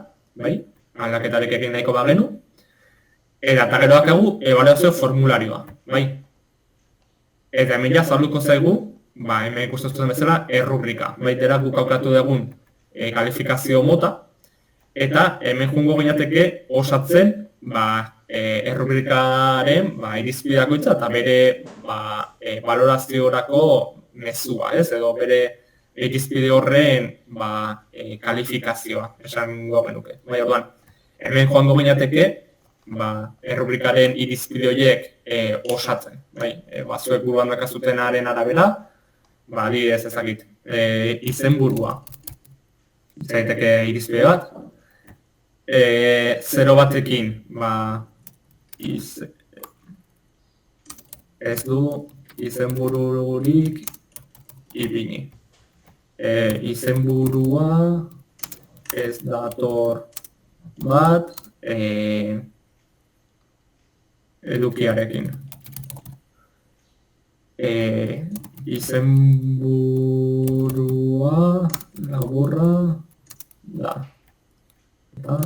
bai, aldaketarik egin nahiko bagenu, eta gero dakegu ebaluazio formularioa, bai. Eta hemen ja zaluko zaigu, hemen ikusten zuten bezala, errubrika. Baitera guk aukatu dugun kalifikazio mota, eta hemen jungo ginateke osatzen errubrikaren irizpideakoitza eta bere baloraziorako mezua, ez? Edo bere irizpide horren kalifikazioa, esango genuke. Orduan, hemen joango ginateke, errubrikaren irizpide horiek osatzen. Zuek buruan dakazutenaren arabera, adibidez ezakit, izenburua. Zaiteke irizpide bat. 0 batekin, ez du izenbururik ipini. Izenburua ez dator bat, edukiarekin. Izenburua laburra da. Eta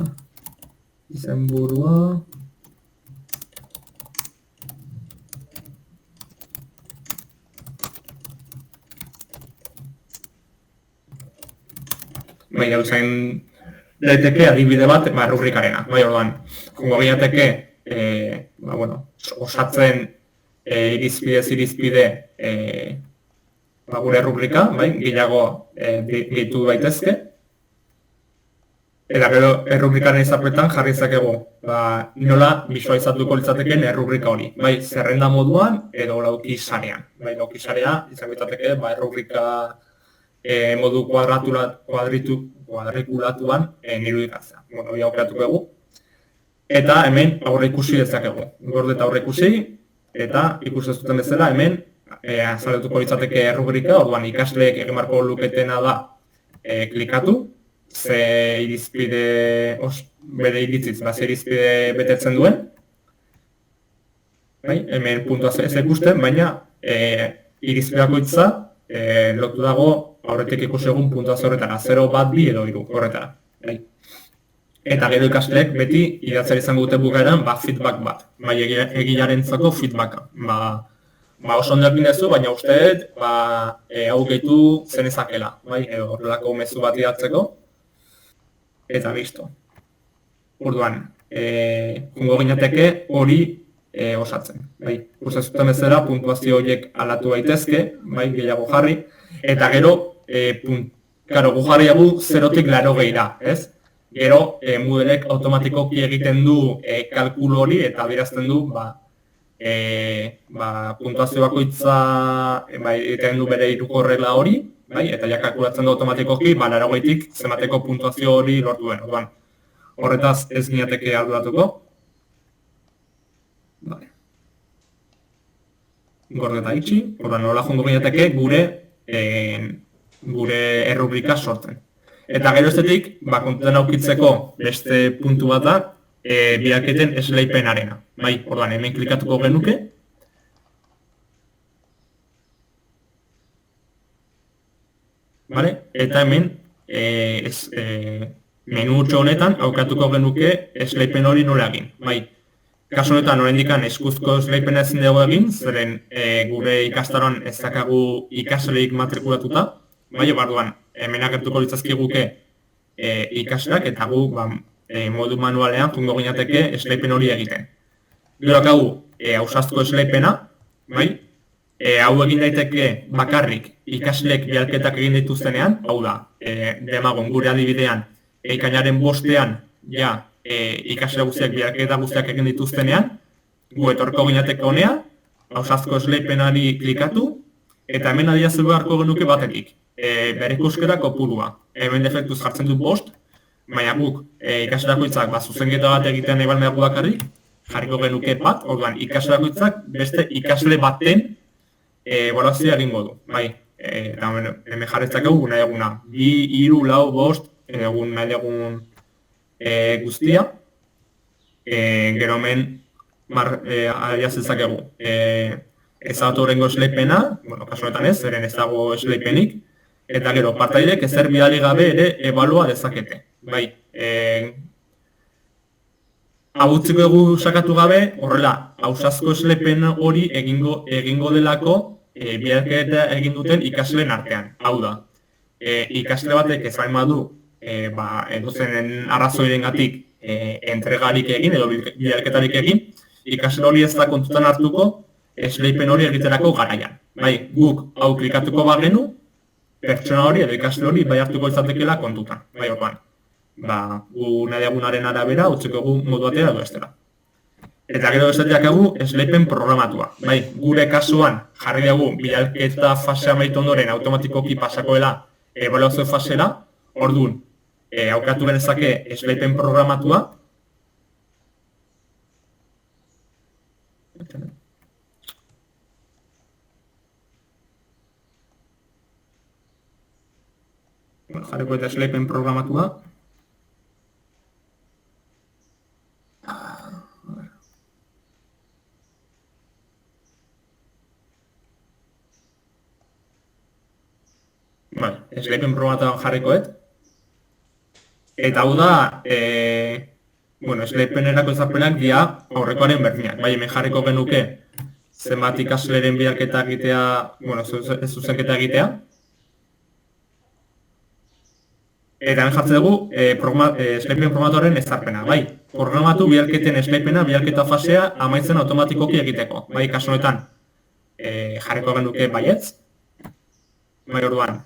izenburua hau zain daiteke adibide bat rubrikarena. Orduan, jongo ginateke osatzen irizpide gure rubrika, gehiago gehitu baitezke. Eta gero errubrikaren izarpetan jarri zakegu nola bisualizatuko litzateken errubrika hori. Zerrenda moduan edo lauki sarean. Lauki sarea izango litzateke errubrika modu kuadrikulatuan irudikatzea. Hori aukeratuko dugu. Eta hemen aurre ikusi dezakegu. Gorde eta aurre ikusi, eta ikusten zuten bezala hemen azaletuko litzateke rubrika, orduan ikasleek egin beharko luketena da klikatu, ze irizpide, bere iritziz, ze irizpide betetzen duen. Bai, hemen puntuazioa ez ikusten, baina irizpideako itza lotu dago aurretik ikusi egun puntuazio horretara, 0, 1, 2 edo 3 horretara. Bai. Eta gero ikasleek beti idatzera izango dute bukaeran feedback bat, bai egilarentzako feedbacka. Oso ondo egin duzu, baina uste dut hau gehitu zenezakela, bai, edo horrelako mezu bat idatzeko. Eta listo. Orduan, jungo ginateke hori osatzen. Bai, ikusten zuten bezala puntuazio horiek aldatu daitezke, bai, gehiago jarri, eta gero, gu jarri dugu 0-tik 80ra, ez? Gero, Moodlek automatikoki egiten du kalkulu hori eta adierazten du puntuazio bakoitza egiten du bere hirukorrela hori, bai, eta ja kalkulatzen du automatikoki 80tik zenbateko puntuazio hori lortu duen. Orduan, horretaz ez ginateke arduratuko. Vale. Gorde eta itxi, orduan nola jongo ginateke gure errubrika sortzen. Eta gero estetik, kontutan aukitzeko beste puntu bat da, bialketen esleipenarena. Bai, orduan, hemen klikatuko genuke. Vale? Eta hemen, menu honetan, aukatuko genuke esleipen hori nola egin. Bai, kasu honetan, oraindikan eskuzko esleipena ezin dugu egin, zeren gure ikastaroan ez dakagu ikasleik matrikulatuta. Bai, barduan, hemen agertuko litzazkiguke ikasleak eta gu modu manualean jungo ginateke esleipen hori egiten. Gero hau ausazko esleipena, bai, hau egin daiteke bakarrik ikasleek bialketak egin dituztenean, hau da, demagun gure adibidean, ekainaren 5ean, ja, ikasle guztiak bialketa guztiak egin dituztenean, gu etorko ginateke honea, ausazko esleipenari klikatu, eta hemen adierazi beharko genuke batetik. Berrikusketa kopurua. Hemen defektuz jartzen du 5, baina guk ikasleakoitzak zuzenketa bat egiten nahi balmeago bakarrik, jarriko genuke bat, orduan ikasleakoitzak beste ikasle baten ebaluazioa egingo du. Bai, eta hemen jarretzak egun nahi eguna. 2, 3, 4, 5, egun nahi egun guztia. Gero hemen adiazizakegu. Ez dago horrengo esleipena, kasu honetan ez, zeren ez dago esleipenik, eta gero, partaidek ezer bidali gabe ere ebalua dezakete. Bai, hau utziko egu sakatu gabe, horrela, ausazko esleipen hori egingo delako bialketa egin duten ikasleen artean. Hau da, ikasle batek ez bain badu, edozen arrazoirengatik entregarik egin edo bialketarik egin, ikasle hori ez da kontutan hartuko esleipen hori egiterako garaian. Bai, guk hau klikatuko bagenu, pertsona hori edo ikasle hori bai hartuko izatekela kontutan. Bai, orduan, gu nahi egunaren arabera utziko egu modu batera edo estera. Eta gero besteak egu esleipen programatua. Bai, gure kasuan jarri dugu bialketa fasea amaitu ondoren automatikoki pasakoela ebaluazio fasera, orduan, aukatu genezake esleipen programatua. Jarriko eta esleipen programatua. Esleipen programatua jarrikoet. Eta hau da, esleipenerako ezapenak dia aurrekoaren berdinak. Bai, hemen jarriko genuke zenbat ikasleren bialketa egitea, zuzenketa egitea. Eta hemen jartzen dugu esleipen programatuaren ezarpena. Bai, programatu bialketen esleipena, bialketa fasea amaitzen automatikoki egiteko. Bai, kasu honetan jarriko genuke baietz. Bai, orduan,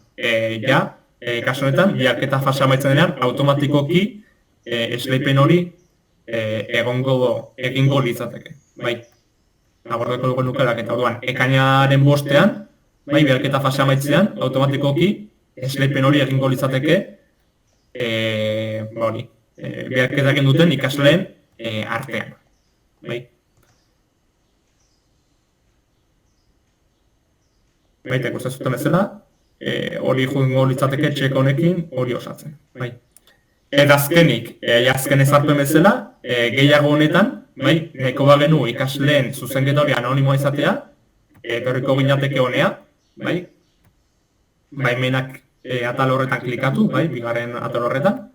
kasu honetan bialketa fasea amaitzen denean automatikoki esleipen hori egingo litzateke. Bai, agorreko dugu nukelak eta orduan, ekainaren 5ean, bai, bialketa fasea amaitzean automatikoki esleipen hori egingo litzateke bialketak duten ikasleen artean. Bai? Baita, ikusten zuten bezala, hori joango litzateke txeko honekin hori osatzen. Bai? Eta azkenik, azken ezarpen bezala, gehiago honetan, bai, nahiko bagenu ikasleen zuzenketa hori anonimoa izatea, etorriko ginateke honea, bai, baimenak atal horretan klikatu, bai, bigarren atal horretan,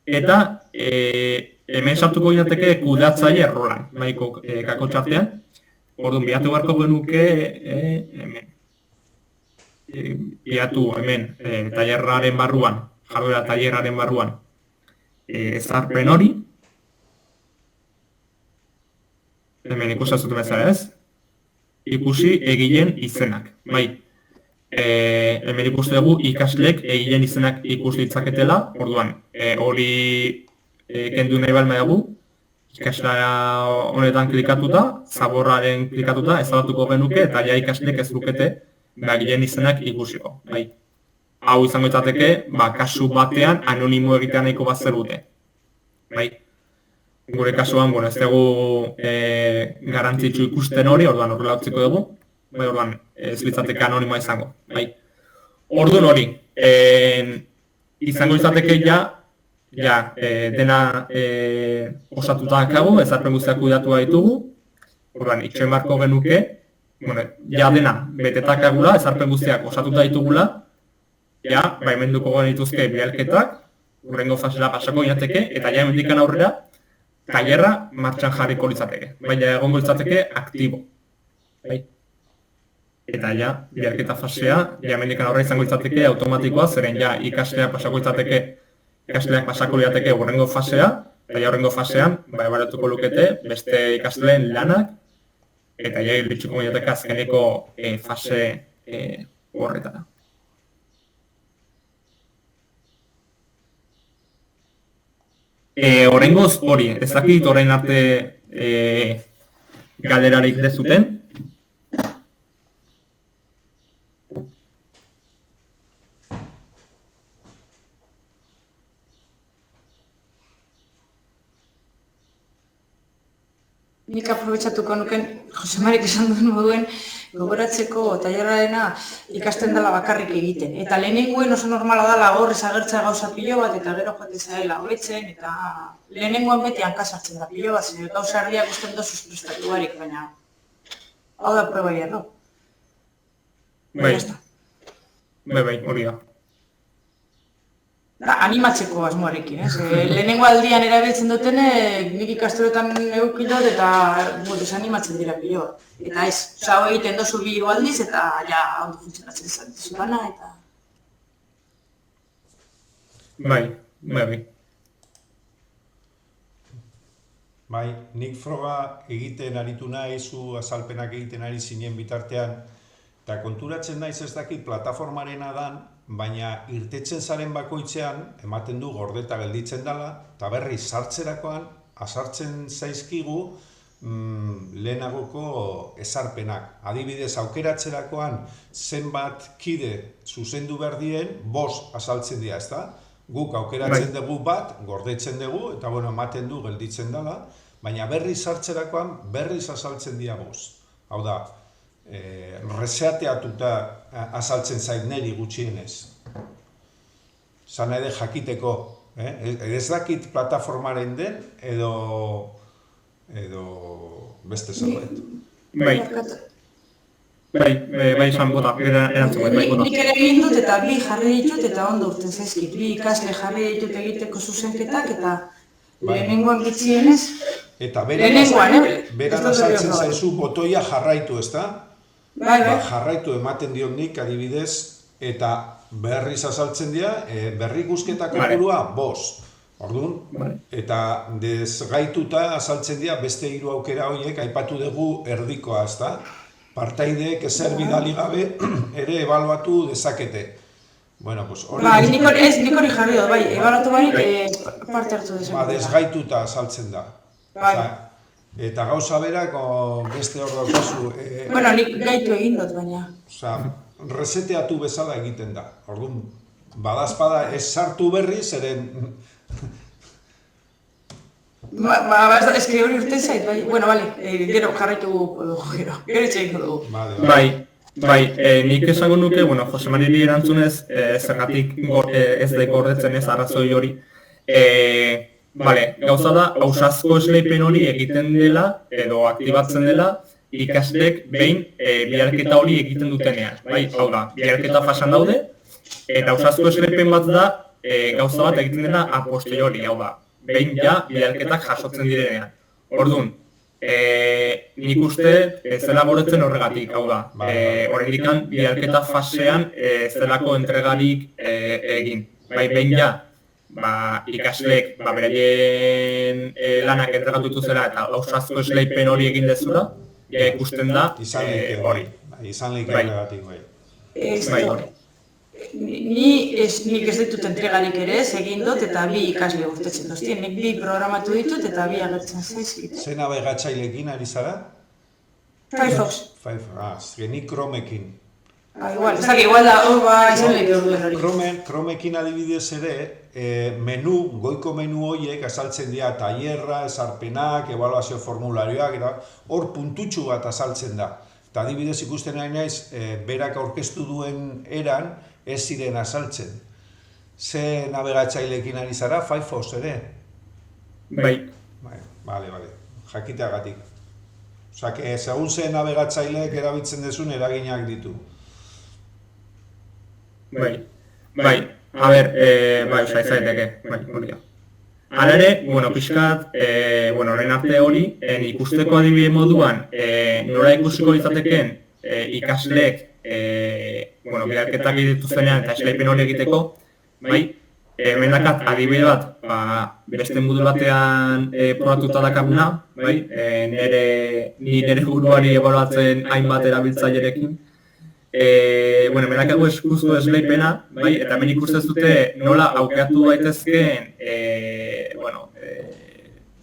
eta hemen sartuko ginateke kudeatzaile errolan, bai, kakotxartean, orduan, bihatu beharko genuke, hemen, bihatu hemen, tailerraren barruan, jarduera tailerraren barruan, ezarpen hori, hemen ikusten zuten bezala ez, ikusi egileen izenak, bai. Hemen ikusten dugu ikasleek egileen izenak ikus ditzaketela, orduan, hori kendu nahi balma dugu, ikaslea honetan klikatuta, zaborraren klikatuta, ezabatuko genuke, eta ja ikasleek ez lukete egileen izenak ikusiko, bai. Hau izango izateke, kasu batean anonimo egitea nahiko bat zerute. Bai. Gure kasuan, ez dugu garantzitsu ikusten hori, orduan horrela utziko dugu. Bai, orduan, ez litzateke anonimoa izango. Bai. Orduan hori, izango izateke dena osatuta dakagu, ezarpen guztiak kudeatua ditugu. Orduan, itxoen barko genuke, dena betetakagula, ezarpen guztiak osatuta ditugula, baimenduko genituzke bialketak, urrengo fasera pasako ginateke, eta hemendikan aurrera, tailerra martxan jarriko litzateke. Baina egongo litzateke aktibo. Bai? Eta bialketa fasea, hemendikan aurrera izango litzateke automatikoa, zeren ikasleak pasako litzateke urrengo fasea, eta urrengo fasean, ebaluatuko lukete, beste ikasleen lanak, eta iritsuko ginateke azkeneko fase horretara. Oraingoz hori, ez dakit orain arte galderarik dezuten. Nik aprobetxatuko nuken, Josemarik esan duen moduen, gogoratzeko tailerrarena ikasten dela bakarrik egiten. Eta lehenengoen oso normala dela horrez agertzea gauza pilo bat, eta gero joate zaela hobetzen, eta lehenengoan beti hankasartzen da pilo bat, zen gauza herriak usten dozuz prestatu barik, baina hau da proba erro. Bai, hori da. Animatzeko asmoarekin, ez? Lehenengo aldian erabiltzen dutene, nik ikastoretan eukilot eta desanimatzen dira pilo. Eta ez, hau egiten dozu bi aldiz eta ondo funtzionatzen izan dizutana eta... Bai, nik froga egiten aritu nahi, zu azalpenak egiten ari zinen bitartean, eta konturatzen naiz ez dakit plataformarena dan, baina irtetzen zaren bakoitzean, ematen du gordeta gelditzen dela, eta berriz sartzerakoan, azartzen zaizkigu lehenagoko ezarpenak. Adibidez, aukeratzerakoan zenbat kide zuzendu behar diren, 5 azaltzen dira, ezta? Guk aukeratzen dugu bat, gordetzen dugu, eta ematen du gelditzen dela, baina berriz sartzerakoan, berriz azaltzen dira 5. Hau da, reseateatuta azaltzen zait niri gutxienez. Zan ere jakiteko. Ez dakit plataformaren den edo beste zerbait. Bai, esan bota, erantzun bai, bota. Nik ere egin dut eta bi jarri ditut eta ondo urten zaizkit. Bi ikasle jarri ditut egiteko zuzenketak eta lehenengoan gitzienez. Eta beran azaltzen zaizu botoia jarraitu, ezta? Bai. Jarraitu ematen dion nik, adibidez, eta berriz azaltzen dira, berrikusketa kopurua 5. Orduan, eta desgaituta azaltzen dira beste 3 aukera horiek aipatu dugu erdikoa, ezta? Partaideek ezer bidali gabe ere ebaluatu dezakete. Bueno, pues hori... Nik hori jarri dut, bai, ebaluatu barik parte hartu dezakete. Desgaituta azaltzen da. Eta gauza berak, beste hor daukazu... Bueno, nik gaitu egin dut, baina... Osa, reseteatu bezala egiten da. Orduan, badazpada ez sartu berriz, eren... eski hori urte zait, bai. Bueno, bale, gero jarraitu gero itxeiko dugu. Bai, nik esango nuke, bueno, Jose Mariri erantzunez, zergatik ez da gordetzen ez arrazoi hori. Gauza da, ausazko esleipen hori egiten dela, edo aktibatzen dela, ikaslek behin bialketa hori egiten dutenean. Bai, hau da, bialketa fasan daude, eta ausazko esleipen bat da, gauza bat egiten dela a posteriori, hau da, behin ja bialketak jasotzen direnean. Orduan, nik uste zela goretzen horregatik, hau da, horrendikan bialketa fasean zelako entregarik egin. Bai, behin ja, ikasleek beraien lanak entregatu dituzela eta ausazko esleipen hori egin dezula, ikusten da hori. Izanlik horregatik, bai. Hori. Nik ez ditut entregarik ere ez egin dut eta bi ikasle urtetzen duztien. Nik bi programatu ditut eta bi agertzen zaizkit. Ze nabegatzailekin ari zara? Firefox. Nik Chromekin. Igual da, izan lehik orduen hori. Chromekin adibidez ere, goiko menu horiek azaltzen dira tailerra, esarpenak, ebaluazio formularioak, eta hor puntutxu bat azaltzen da. Eta adibidez ikusten nahi naiz, berak aurkeztu duen eran, ez ziren azaltzen. Ze nabegatzailekin ari zara, Firefox ere? Bai. Bale, jakiteagatik. Osa, segun ze nabegatzaileek erabiltzen dezun eraginak ditu. Bai, a ber, zaiteke, hori da. Hala ere, pixkat, orain arte hori, ikusteko adibide moduan, nola ikusiko izateken ikasleek, bialketak dituztenean eta esleipen hori egiteko, hemen dakat adibide bat, beste modu batean probatuta dakaguna, nire buruari ebaluatzen hainbat erabiltzailerekin. Hemen dakagu eskuzko esleipena, eta hemen ikustez dute nola aukeratu daitezkeen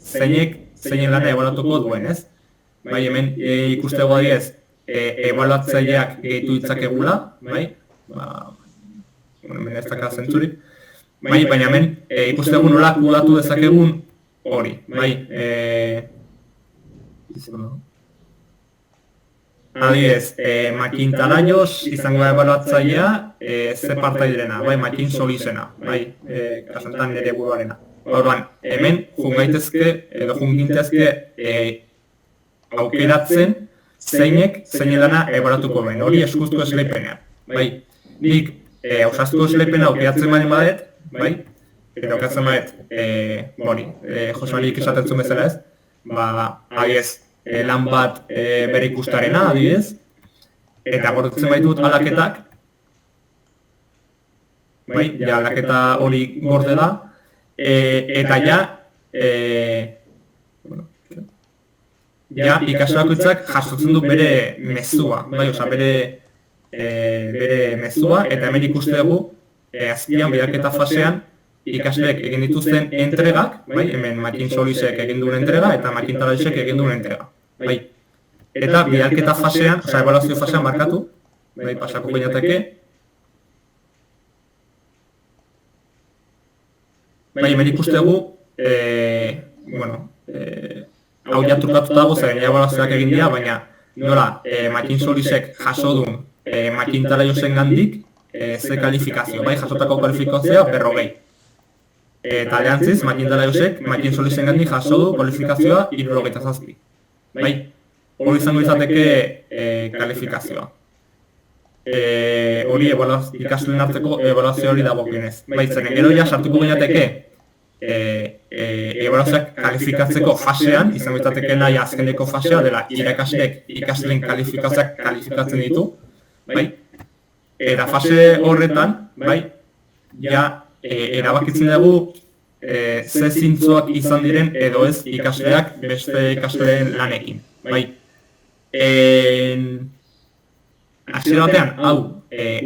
zeinen lana ebaluatuko duen, ez? Hemen ikustego adiez, ebaluatzaileak gehitu ditzakegula, hemen ez dakar zentzurik, baina hemen ikustegu nola kudatu dezakegun hori, Adiez, Makintalaios izango da ebaluatzailea ze partaiderena, Makin Solizena, kasantan nire buruarena. Orduan, hemen jungintezke aukeratzen zeinen lana ebaluatuko duen, hori eskuzko esleipenean. Nik ausazko esleipena aukeratzen balen badet, eta aukeratzen badet, Jose Marik esaten bezala ez, adiez, lan bat bere ikustarena, adibidez, eta gordetzen baitut alaketak, alaketa hori gorde da, eta ikasle bakoitzak jasotzen du bere mezua, bere mezua, eta hemen ikuste dugu, azpian bialketa fasean, ikasleek egin dituzten entregak, hemen Makin Solisek egin duen entrega, eta Makintalaisek egin duen entrega. Eta bialketa fasean, ebaluazio fasean markatu, pasako bainateke. Hemen ikustegu, hau ja trukatuta dago, zeren ebaluazioak egin dira, baina nola Makin Solisek jaso duen Makintalaiosen gandik ze kalifikazio, jasotako kalifikazioa 40. Eta aldeantziz, Makintalaiosek, Makin Solisen gandik jaso du kalifikazioa 77. Hori izango izateke kalifikazioa. Hori ikasleen arteko ebaluazio hori dagokionez. Zeren gero ja sartuko gainateke ebaluazioak kalifikatzeko fasean, izango izatekeela azkeneko fasea dela irakasleek ikasleen kalifikazioak kalifikatzen ditu. Eta fase horretan, ja erabakitzen dugu ze zintzoak izan diren edo ez ikasleak beste ikasleen lanekin. Hasiera batean, hau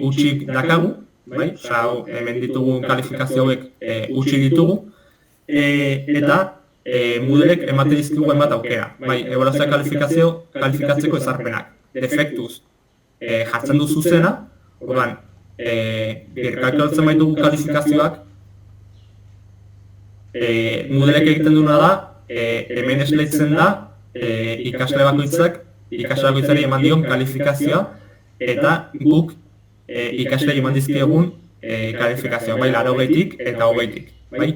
utxik dakagu, hemen ditugun kalifikazioek utxik ditugu, eta Moodlek ematen dizkigu hainbat aukera. Ebaluazioa kalifikatzeko ezarpenak, defektuz jartzen du zuzena, orduan, birkalkulatzen baitugu kalifikazioak, Moodlek egiten duena da, hemen esleitzen da ikasle bakoitzari eman dion kalifikazioa, eta guk ikasle eman dizkiegun kalifikazioa, bai 80tik eta 20tik, bai?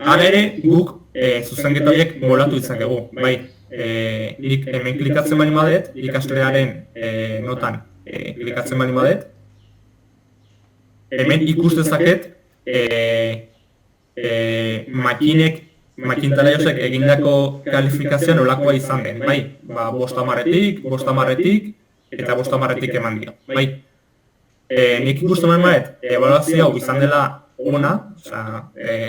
Hala ere, guk zuzenketa horiek molatu ditzakegu, bai? Nik hemen klikatzen bali badet, ikaslearen notan klikatzen bali badet, hemen ikus dezaket makintalaiosek egindako kalifikazioa nolakoa izan den, bai? 5/10tik, 5/10tik eta 5/10tik eman dio, bai? Nik ikusten bali badet, ebaluazio hau izan dela ona,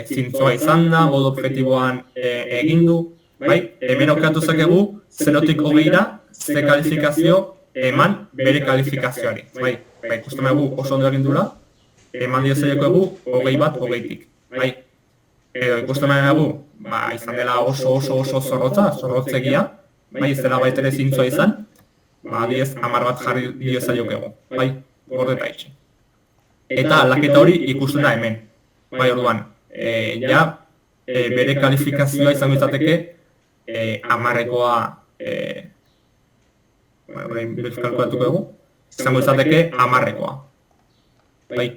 zintzoa izan da, modu objektiboan egin du, bai? Hemen aukatu zakegu 0tik 20ra ze kalifikazio eman bere kalifikazioari, bai? Ikusten dugu oso ondo egin dula, eman dio zeieko egu 21/20tik, bai? Edo ikusten dugu, izan dela oso zorrotzegia, bai? Ez dela baitere zintzoa izan, 10 10 bat jarri dio zeieko, bai? Gorde eta itxe. Eta aldaketa hori ikusten da hemen. Bai, orduan, bere kalifikazioa izango izateke 10rekoa, orain kalkulatuko dugu, izango izateke 10rekoa. Bai,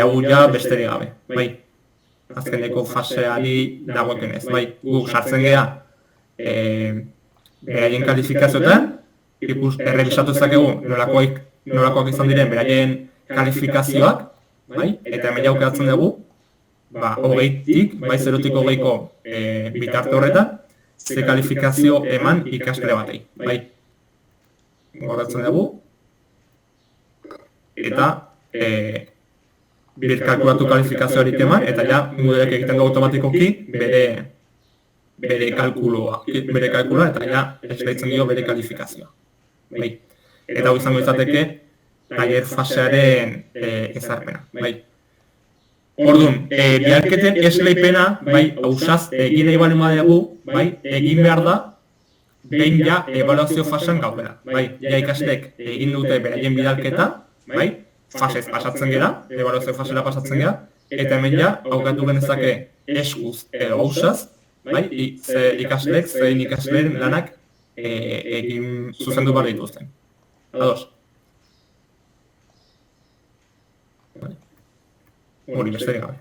hau besterik gabe, bai. Azkeneko faseari dagokenez, bai. Guk sartzen geha beraien kalifikazioetan, errebisatu ezakegu nolakoak izan diren beraien kalifikazioak, bai, eta hemen aukeratzen dugu, 20tik, bai 0tik 20ko bitarte horretan, ze kalifikazio eman ikasle batei, bai. Goratzen dugu, eta birkalkulatu kalifikazioarik eman, eta modelek egiten du automatikoki bere kalkulua, eta esleitzen dio bere kalifikazioa, bai. Eta hau izango izateke, tailer fasearen ezarpena, bai. Orduan, biharketen esleipena, bai, hausaz egin nahi bali badugu, bai, egin behar da, behin ebaluazio fasean gaudela, bai. Ikasleek egin dute beraien bidalketa, bai, fasez pasatzen gera, ebaluazio fasera pasatzen gera, eta hemen aukatu genezake eskuz edo hausaz, bai, ikasleek zein ikasleen lanak egin zuzendu behar dituzten. Ados. Hori, besterik gabe.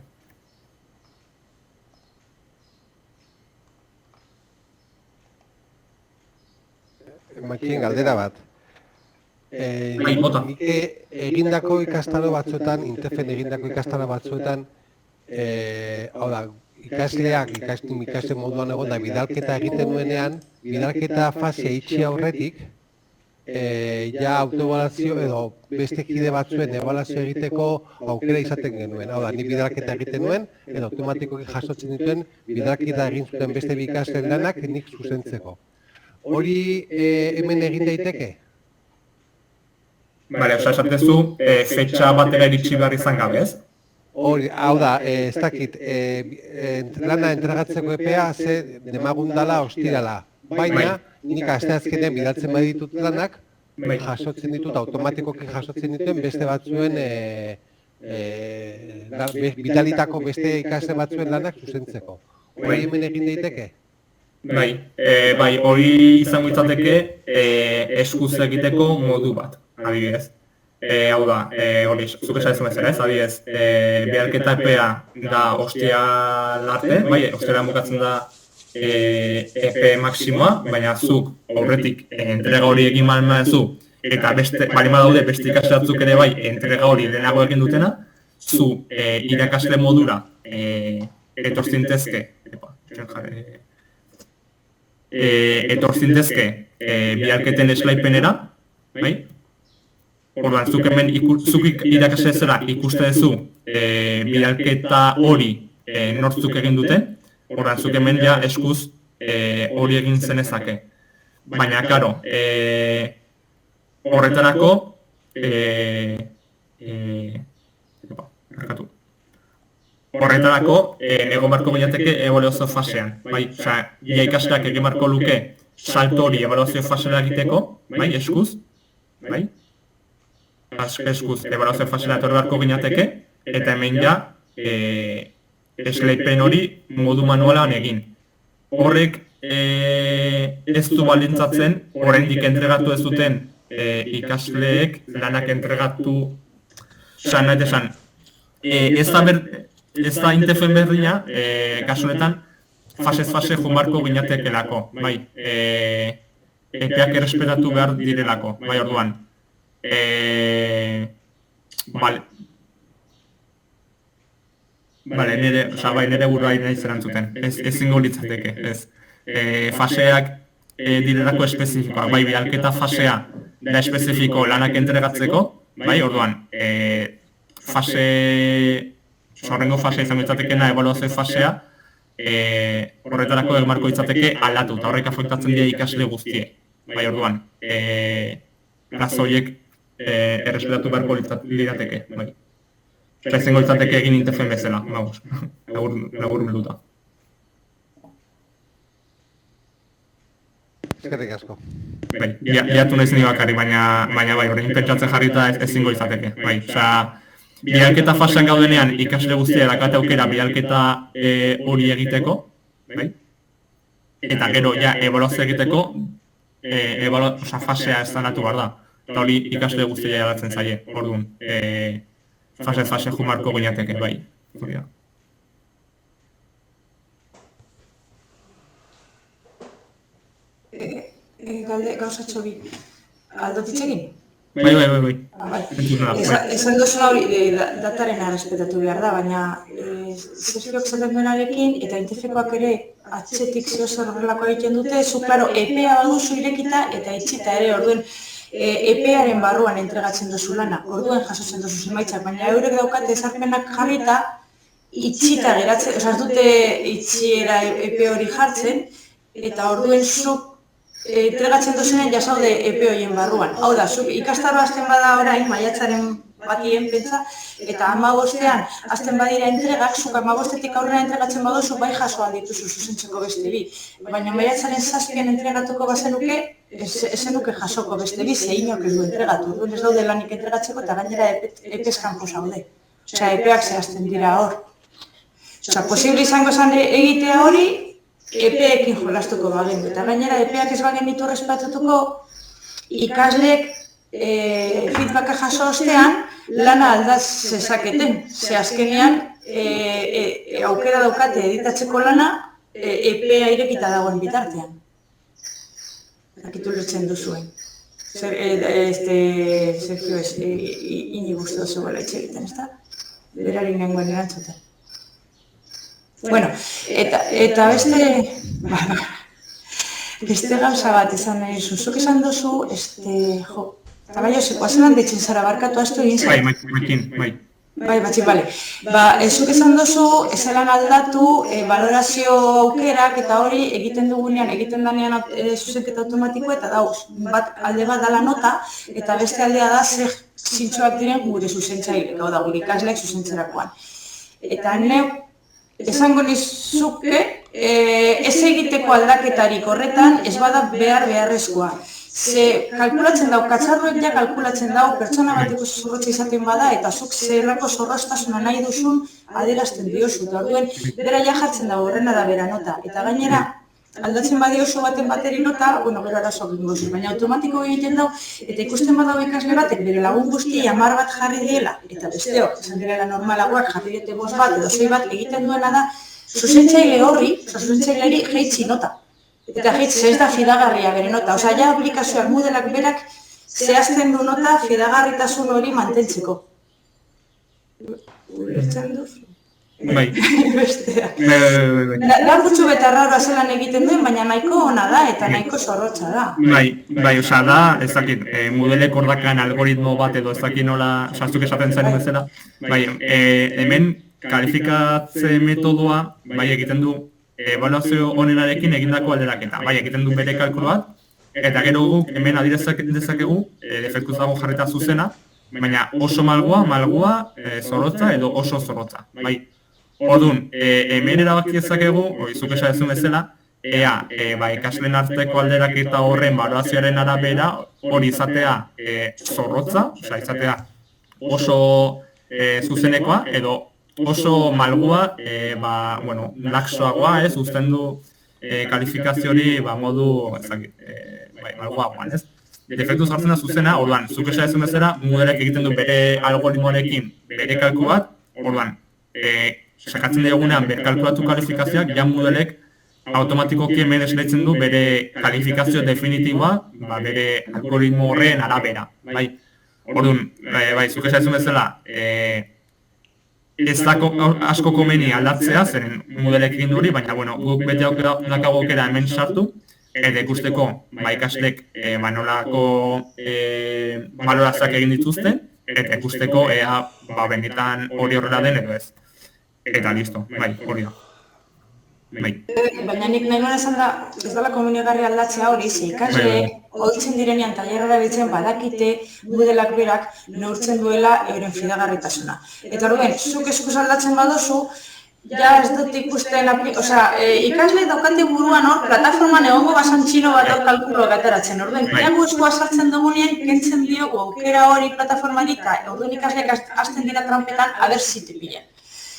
Makien galdera bat. Bota. Nik egindako ikastaro batzuetan, Intefen egindako ikastaro batzuetan, hau da, ikasleak ikasle moduan egon da bidalketa egiten nuenean, bidalketa fasea itxi aurretik, autoebaluazio edo beste kide batzuen ebaluazio egiteko aukera izaten genuen. Hau da, ni bidalketa egiten nuen, edo automatikoki jasotzen dituen bidalketa egin zuten beste bi ikasleen lanak nik zuzentzeko. Hori hemen egin daiteke? Bale, esatezu, fetxa batera iritsi behar izan gabe, ez? Hori, hau da, ez dakit, lana entregatzeko epea ze demagundala ostirala. Baina, nik asteazkenean bidaltzen baditut lanak, jasotzen ditut, automatikoki jasotzen dituen beste batzuen, bidalitako beste ikasle batzuen lanak zuzentzeko. Hori hemen egin daiteke? Bai, hori izango izateke eskuz egiteko modu bat, adibidez. Hau da, hori, zuk esan ez bezala, ez, adibidez, bidalketa epea da ostiral arte, bai, ostiral bukatzen da epe maksimoa, baina zuk aurretik entrega hori egin balmazu, eta balima daude beste ikasle batzuk ere bai entrega hori lehenago egin dutena, zu irakasle modura etortzintezke bialketen eslaipenera, bai? Orduan, zuk hemen irakasle zera ikuste duzu bialketa hori nortzuk egin duten, orduan, zuk hemen eskuz hori egin zenezake. Baina, karo, horretarako, egon barko binateke ebaluazio fasean. Osea, ikasleak egin barko luke salto hori ebaluazio fasera egiteko, eskuz, eskuz ebaluazio fasera etorri barko binateke, eta hemen esleipen hori modu manualan egin. horrek ez du baldintzatzen, oraindik entregatu ez duten ikasleek lanak entregatu, nahi desan, ez da intefen berdina, kasu honetan, fasez fase jumarko ginatekelako, bai, epeak errespetatu behar direlako, bai orduan. Nire burua nahi zerantzuten, ezingo litzateke, ez. Faseak direlako espezifikoak, bai, bidalketa fasea da espezifiko lanak entregatzeko, bai, orduan, horrengo fasea izango litzatekena ebaluazio fasea, horretarako marko litzateke aldatu, eta horrek afektatzen dira ikasle guztie, bai, orduan, razoiek errespetatu beharko lirateke, bai. Eta izango litzateke egin intefen bezala, lagur bilduta. Eskerrik asko. Bai, biatu nahi zen bakarri, baina bai, horrein pentsatzen jarrita ezingo izateke. Bai, bidalketa fasean gaudenean ikasle guztia dakate aukera bidalketa hori egiteko, bai? Eta gero, ebaluazio egiteko, fasea estanatu behar da. Eta hori ikasle guztia eratzen zaie, orduan. Fase jumarko gineateke, bai. Hori da. Gauzatxo bi, aldotitzekin? Bai. Esan duzuna hori dataren errespetatu behar da, baina zezkiok zaten duenarekin eta intefekoak ere atzetik zehose horrelako egiten dute, klaro, EPEA baduzu irekita eta itxita ere, orduen EPEaren barruan entregatzen duzu lana, orduen jasotzen duzu zemaitzak, baina eurek daukate ezarpenak jarrita itxita geratzen, ez dute itxiera EPE hori jartzen, eta orduen zuk entregatzen duzunen jasaude EPE horien barruan. Hau da, zuk ikastaroa hasten bada orain, maiatzaren batien pentsa, eta 15ean hasten badira entregak, zuk 15etik aurrera entregatzen baduzu, bai jasoa dituzu zuzentzeko beste bi. Baina maiatzaren 7an entregatuko bazenuke, ezenuke jasoko beste bi, zeinok ez du entregatu. Orduan ez daude lanik entregatzeko eta gainera EPEz kanpo zaude. Osea, EPEak zehazten dira hor. Osea, posible izango zen egitea hori, EPEekin jolastuko bagenu. Eta gainera, EPEak ez bagen ditu respetatuko, ikasleek feedbacka jaso ostean, lana aldaz zezaketen. Ze azkenean, aukera daukate editatzeko lana, EPEa irekita dagoen bitartean. Akitu lutzen duzuen. Sergio ez, ini guztu zegoela itxegiten, ez da? Berari nengoen erantzuten. Bueno, eta beste gauza bat izan nahi zuzuk esan duzu, eta bai oseko, azelan deitzen zara barkatu astu egin zara? Bai. Bai, bale. Zuk esan duzu, ezelan aldatu, valorazio aukerak eta hori egiten dugunean, egiten danean zuzenketa automatikoa eta dauz. Alde bat dala nota, eta beste aldea da zer zintxoak diren gure zuzentzaile, hau da, gure ikasleak zuzentzerakoan. Eta esango nizuke, ez egiteko aldaketarik horretan ez bada beharrezkoa. Ze kalkulatzen dau, katzarroek ja kalkulatzen dau, pertsona bateko zorrotza izaten bada, eta zuk zerrako zorroztasuna nahi duzun adierazten diozu. Eta orduen, bera ja jartzen dago horrena da bera nota. Eta gainera, aldatzen badiozu baten bateri nota, bueno, gero arazoak ingozu, baina automatiko egiten dau, eta ikusten badau ikasle batek bere lagun guzti 10 bat jarri diela, eta besteok, esan direla normalagoak jarri diete 5 bat edo 6 bat egiten duena da, zuzentzaile horri, zuzentzaileari jeitzi nota. Eta jeitzi ez da fidagarria bere nota, osea, ja aplikazioak modelak berak zehazten du nota fidagarritasun hori mantentzeko. Ulertzen duzu? Bai. Da gutxu beta raro zelan egiten duen, baina nahiko ona da eta nahiko zorrotza da. Bai, osea da, ez dakit, modelek ordakan algoritmo bat edo ez dakit nola, zaztuk esaten zen bezala, bai, hemen kalifikatze metodoa, bai, egiten du ebaluazio onenarekin egindako alderaketa, bai, egiten du bere kalkulu bat, eta gero guk hemen adierazakegu defektuz dago jarrita zuzena, baina oso malgua, zorrotza edo oso zorrotza, bai. Orduan, hemen erabaki ezakegu, zuk esan duzun bezala, ikasleen arteko alderaketa horren balorazioaren arabera hori izatea zorrotza, osea izatea oso zuzenekoa edo oso malgua, laxoagoa, uzten du kalifikazio hori modu malguagoan, ez? Defektu sartzen da zuzena, orduan, zuk esan ezun bezala, Moodleek egiten du bere algoritmoarekin bere kalku bat, orduan, sakatzen diogunean bere kalkulatu kalifikazioak, ja Moodleek automatikoki hemen esleitzen du bere kalifikazio definitiboa, bere algoritmo horren arabera, bai? Orduan, zuk esan ezun bezala, ez da asko komeni aldatzea, zeren Moodleek egin du hori, baina, bueno, guk bete daukagu aukera hemen sartu, eta ikusteko, ikaslek nolako balorazioak egin dituzten, eta ikusteko ea benetan hori horrela den edo ez. Eta listo, hori da. Baina nik nahi nuen esan da, ez dela komunigarri aldatzea hori, ze ikasle ohitzen direnean tailerra biltzen badakite Moodleak berak neurtzen duela euren fidagarritasuna. Eta orduan, zuk eskuz aldatzen baduzu, ja ez dut ikusten, ikasle daukate buruan hor, plataforman egongo basan txino bat kalkuloak ateratzen. Orduan, gehiago eskua sartzen dugunean, kentzen diogu aukera hori plataformari, eta orduan ikasleak hasten dira trampetan, aber zite pilen.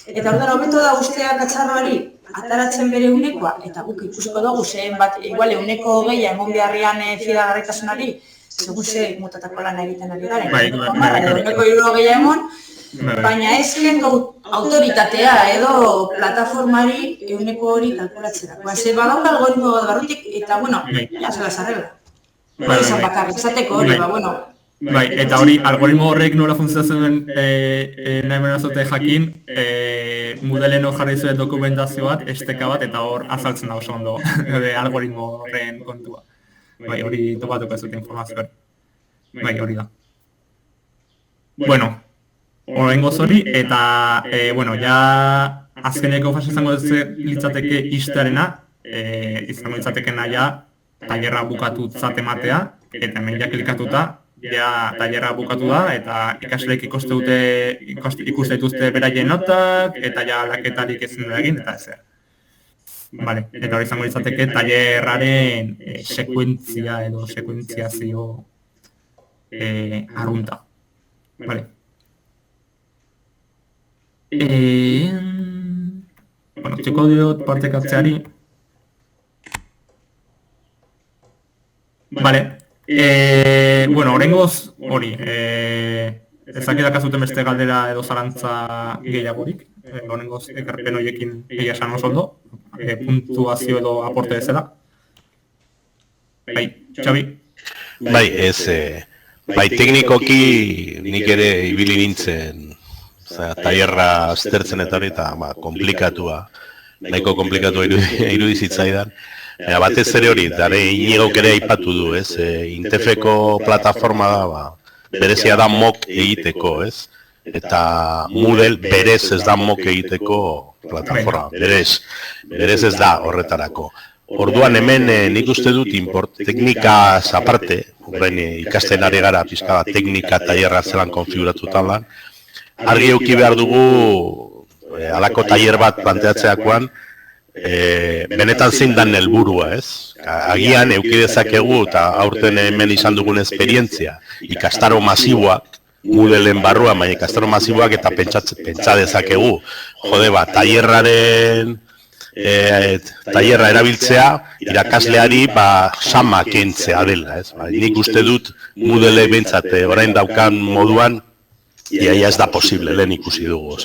Eta orduan, hobeto da guztiak atxarroari ataratzen bere unekoa, eta guk ikusko dugu zehen bat, igual euneko gehiago egon beharrian fidagarritasunari, segun ze mutatako lan egiten ari garen. Euneko 60 egon, baina ez kendu autoritatea edo plataformari euneko hori kalkulatzerako. Ze badauka algoritmo bat barrutik, eta, bueno, ja se las arregla. Izan bakarrik, esateko hori, bueno. Eta hori, algoritmo horrek nola funtzionatzen nahi benazote jakin, Moodleen jarri zuen dokumentazio bat, esteka bat, eta hor azaltzen da oso ondo algoritmo horren kontua. Hori topatuko ez dute informazioa. Hori da. Bueno, horrengoz hori, eta, ja azkeneko fase izango litzateke ixtearena, izango litzatekena ja tailerra bukatu ematea, eta hemen ja klikatuta, ja tailerra bukatu da, eta ikasleek ikuste dituzte beraien notak, eta ja laketarik ezin da egin, eta ezer. Eta hori izango litzateke tailerraren sekuentzia edo sekuentziazio arrunta. Txeko diot partekatzeari. Horrengoz hori, ezaketak azuten beste galdera edo zalantza gehiagorik. Horrengoz ekarpen horiekin egia esan oso ondo, puntuazio edo aporte bezala. Xabi? Teknikoki nik ere ibili nintzen tailerra aztertzen eta hori, eta komplikatua, nahiko komplikatua irudizitzaidan. Batez ere hori, dare Iñigok ere aipatu du, Intefeko plataforma da, berezia da mock egiteko, eta Moodle berez ez da mock egiteko plataforma, berez ez da horretarako. Orduan hemen nik uste dut teknikaz aparte, horren ikasten ari gara pizka bat teknika tailerra zelan konfiguratutan lan, argi eduki behar dugu halako tailer bat planteatzeakoan, benetan zein dan helburua, Agian eduki dezakegu eta aurten hemen izan dugun esperientzia, ikastaro masiboak, Moodleen barruan, baina ikastaro masiboak eta pentsa dezakegu, tailerra erabiltzea irakasleari sama kentzea dela, Nik uste dut Moodle behintzat orain daukan moduan, iaia ez da posible, lehen ikusi dugu,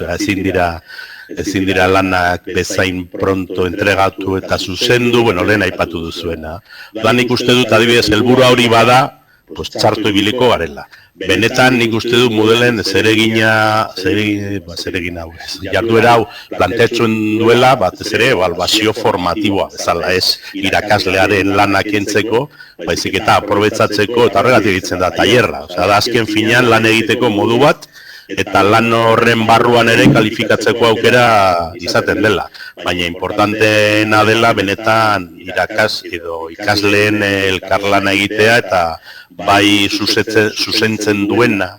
ezin dira lanak bezain pronto entregatu eta zuzendu, lehen aipatu duzuena. Nik uste dut adibidez helburua hori bada, txarto ibiliko garela. Benetan nik uste dut Moodleen zeregina hau, jarduera hau planteatzen duela, batez ere, ebaluazio formatiboa, bezala ez irakaslearen lanak entzeko, baizik eta aprobetzatzeko, eta horregatik ditzen da tailerra. Da azken finean lan egiteko modu bat, eta lan horren barruan ere kalifikatzeko aukera izaten dela. Baina importanteena dela benetan ikasleen elkarlana egitea eta bai zuzentzen duena,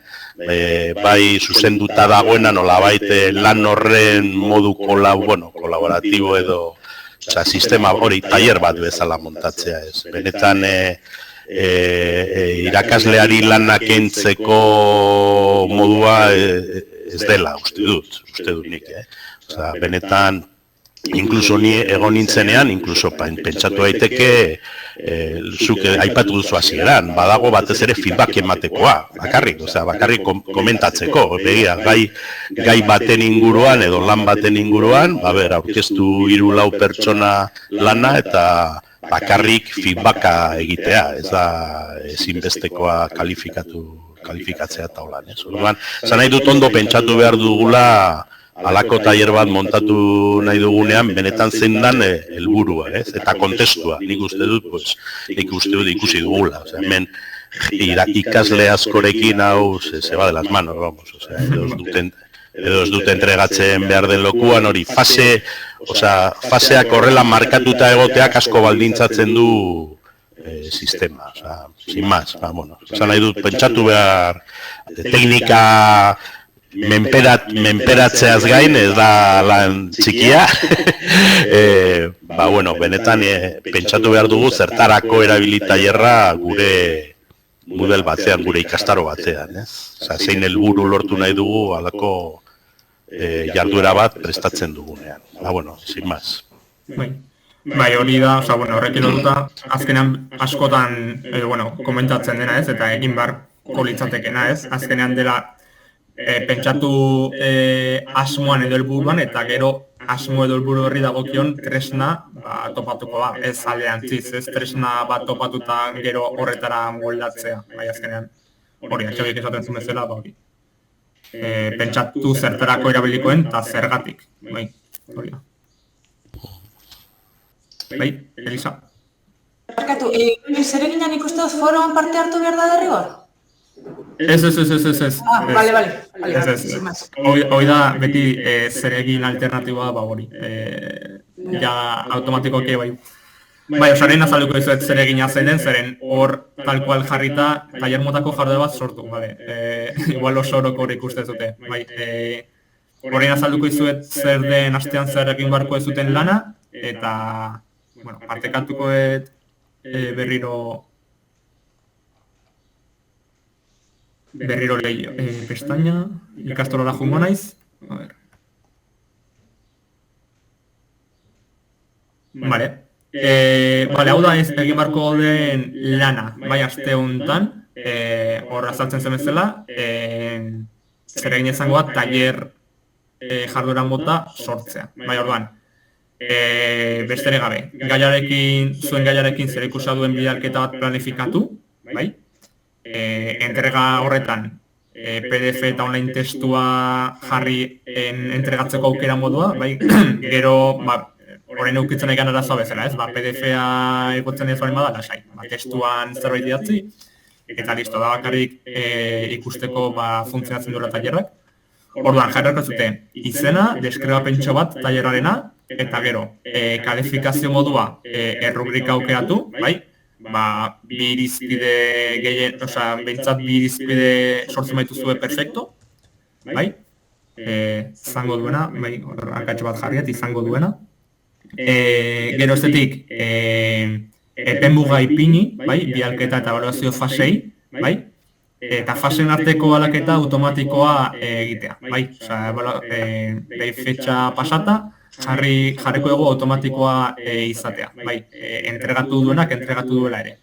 bai zuzenduta dagoena nolabait lan horren modu kolaboratibo edo sistema hori tailer bat bezala montatzea ez. Benetan irakasleari lanak entzeko modua ez dela, uste dut nik. Benetan Inkluso ni egon nintzenean, inkluso pentsatu daiteke, zuk aipatu duzu hasieran, badago batez ere feedback ematekoa, bakarrik komentatzeko, begira, gai baten inguruan edo lan baten inguruan, aurkeztu 3-4 pertsona lana eta bakarrik feedbacka egitea, ez da ezinbestekoa kalifikatzea eta holan, ez? Orduan, zan nahi dut ondo pentsatu behar dugula halako tailer bat montatu nahi dugunean, benetan zein dan helburua, ez? Eta kontestua, nik uste dut ikusi dugula. Hemen ikasle askorekin hau se va de las manos, vamos. Edo ez dute entregatzen behar den lokuan, hori faseak horrela markatuta egoteak asko baldintzatzen du sistema, sin más. Esan nahi dut pentsatu behar teknika menperatzeaz gain, ez da lan txikia, benetan pentsatu behar dugu zertarako erabilitailerra gure model batzean, gure ikastaro batzean, ez? Zein helburu lortu nahi dugu halako jarduera bat prestatzen dugunean. Sin más. Bai, hori da, horrekin lotuta, azkenean askotan, komentatzen dena, ez? Eta egin beharko litzatekena, ez? Azkenean dela pentsatu asmoan edo helburuan eta gero asmo edo helburu horri dagokion tresna topatuko da, ez alderantziz, ez tresna bat topatuta gero horretara moldatzea, bai azkenean hori, atxobiek esaten zuen bezala, hori. Pentsatu zertarako erabilikoen eta zergatik, bai, hori da. Bai, Elisa? Barkatu, zereginan ikuste dut foroan parte hartu behar da derrigor? Ez. Bale. Hoi da, beti zeregin alternatiboa da, hori. Ja, automatikoki, bai. Bai, osaren azalduko dizuet zeregina zeinen, zeren hor tal cual jarrita tailer motako jarde bat sortu, bale. Igual oso oroko hori ikuste zute. Bai, horrein azalduko dizuet zer den astean zer egin barko ez zuten lana, eta, partekatuko berriro lehio. Pestaña, ikastorola jungo naiz. A ver. Vale. Hau da egin barko den lana, bai aste honetan, hor azaltzen zen bezala, zer egin izango da tailer jarduera mota sortzea. Bai, orduan, bestere gabe, zuen gaiarekin zer ikusia duen bidalketa bat planifikatu, bai? Entrega horretan PDF eta online testua jarri entregatzeko aukera modua, bai? Gero, horrein eukitzen egan arazoa bezala, ez? PDF-a ikutzen ez bada, lasai. Testuan zerbait idatzi, eta listo, da bakarrik ikusteko funtzionatzen duela tailerrak. Orduan, jarriko zute izena, deskribapentxo bat tailerrarena, eta gero, kalifikazio modua errubrika aukeratu, bai? Bi irizpide gehien, behintzat bi irizpide sortzen baitu zuen perfecto, bai? Izango duena, bai, akatxo bat jarriat, izango duena. Gero estetik, epenmuga ipini, bai, bialketa eta ebaluazio fasei, bai? Eta faseen arteko alaketa automatikoa egitea, bai? Behi fetxa pasata, jarriko dugu automatikoa izatea, bai? Entregatu duenak, entregatu duela ere.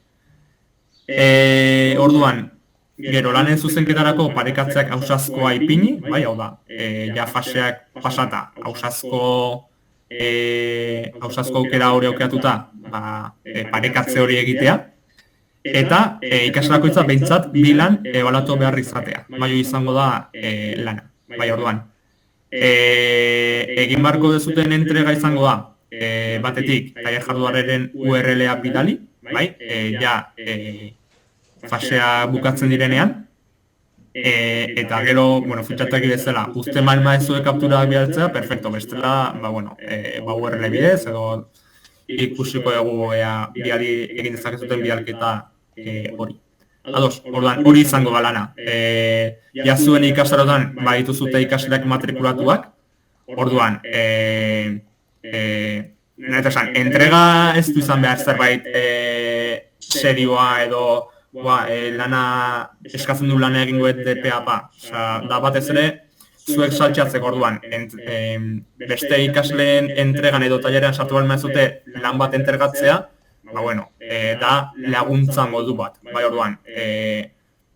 Orduan, gero lanen zuzenketarako parekatzeak ausazkoa ipini, bai, hau da, ja faseak pasata, ausazko aukera hori aukeratuta, parekatze hori egitea, eta ikasleakoitza behintzat bilan ebaluatu behar izatea. Bai, izango da lana, bai, orduan. Egin barko dezuten entrega izango da, batetik, tailer jardueraren URL-a bidali, bai, fasea bukatzen direnean, eta gero, fitxataki bezala, uste malma ez zuen kaptura bidaltzea, perfecto, bestela, URL bidez, edo ikusiko dugu biali egin dezakezuten bidalketa hori. Ados, orduan, hori izango da lana. Jazuen ikastarotan, dituzute ikasleak matrikulatuak, orduan, entrega ez du izan behar zerbait serioa edo lana eskatzen du lana egingo DPA. Da batez ere, zuek saltxatzeko orduan, beste ikasleen entregan edo tailerean sartu behar zute lan bat entregatzea, ba bueno, da laguntza modu bat, bai orduan,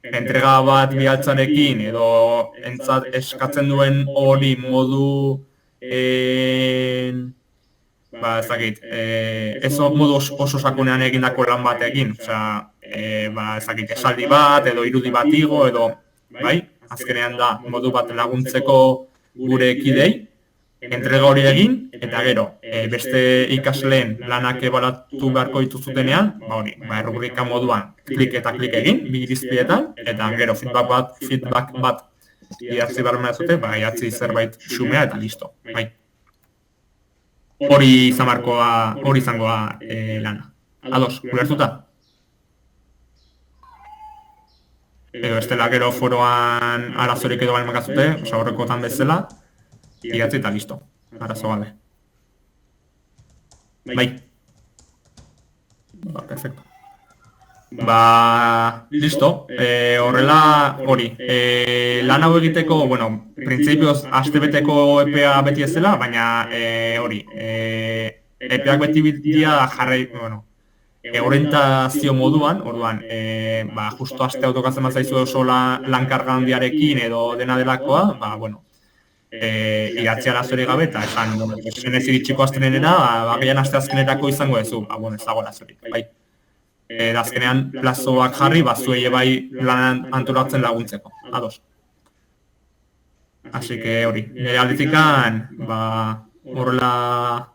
entrega bat bialtzarekin edo entzat eskatzen duen hori modu ba, ez dakit, ez modu oso sakunean egindako lan batekin, osea, ba, ez dakit, esaldi bat, edo irudi bat igo, edo, bai, azkenean da, modu bat laguntzeko gure kidei, entrega hori egin, eta gero, beste ikasleen lanak ebalatu beharko dituzutenean, ba hori, ba, errubrika moduan, klik eta klik egin, bi irizpidetan, eta gero, feedback bat idatzi behar zute, ba, idatzi zerbait xumea eta listo, bai. Hori izangoa lana. Ados, ulertuta? Edo estela gero foroan arazorik edo balmakazute, osa horrekotan bezala, idatzi eta listo. Arazo gabe. Bai. Ba, perfecto. Ba, listo. Horrela, hori. Lan hau egiteko, bueno, printzipioz astebeteko epea beti ez dela, baina hori. Epeak beti bitia jarrai, bueno, orientazio moduan, orduan, ba, justo aste autokatzen bat zaizu oso lankarga handiarekin edo dena delakoa, ba, bueno, idatzi arazorik gabe, eta esan, zenez iritsiko aztenenera, ba, gehian aste azkenerako izango ezu, ba, bueno, ez dago arazorik, bai. Azkenean plazoak jarri, ba, zuei bai lanan antolatzen laguntzeko, ados. Así que hori, nire alditikan, ba, horrela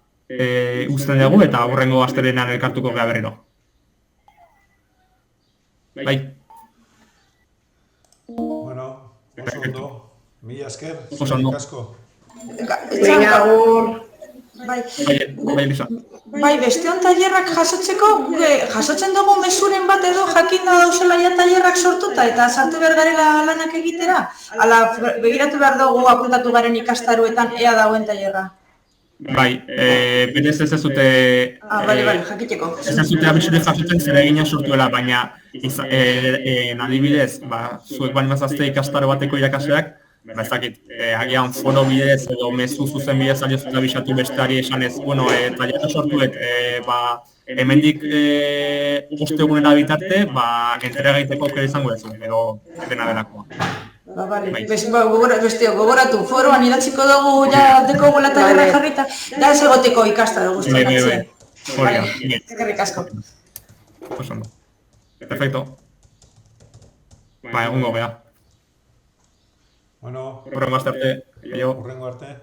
uzten dugu eta horrengo astelehenean elkartuko gara berriro. Bai. Bueno, oso ondo. Mila esker, Oso ondo. asko. Venga, agur. Bai, Bai, Elisa. bai, besteon tailerrak jasotzeko, jasotzen dugu mesuren bat edo jakinda dauzela ja tailerrak sortuta eta sartu behar garela lanak egitera? Ala, begiratu behar dugu apuntatu garen ikastaroetan ea dagoen tailerra? Bai, berez ez zute... Bale, jakiteko. Ez zute abisurik jasotzen zer egina sortuela, baina adibidez, ba, zuek bali mazazte ikastaro bateko irakasleak, ba, ez dakit, agian foro bidez edo mezu zuzen bidez aliozut abisatu besteari esanez, bueno, tailerra sortuet, ba, hemendik ostegunera bitarte, ba, entrega egiteko aukera izango ez, edo dena delakoa. Bale, gogoratu, foroan idatziko dugu ja dekogula tailerra jarrita, da ez egoteko ikastaro guztiak atzien. Hori da, Eskerrik asko. Pues ondo. Perfecto. Ba, egungo gea. Bueno, Horrengo astarte, hurrengo arte.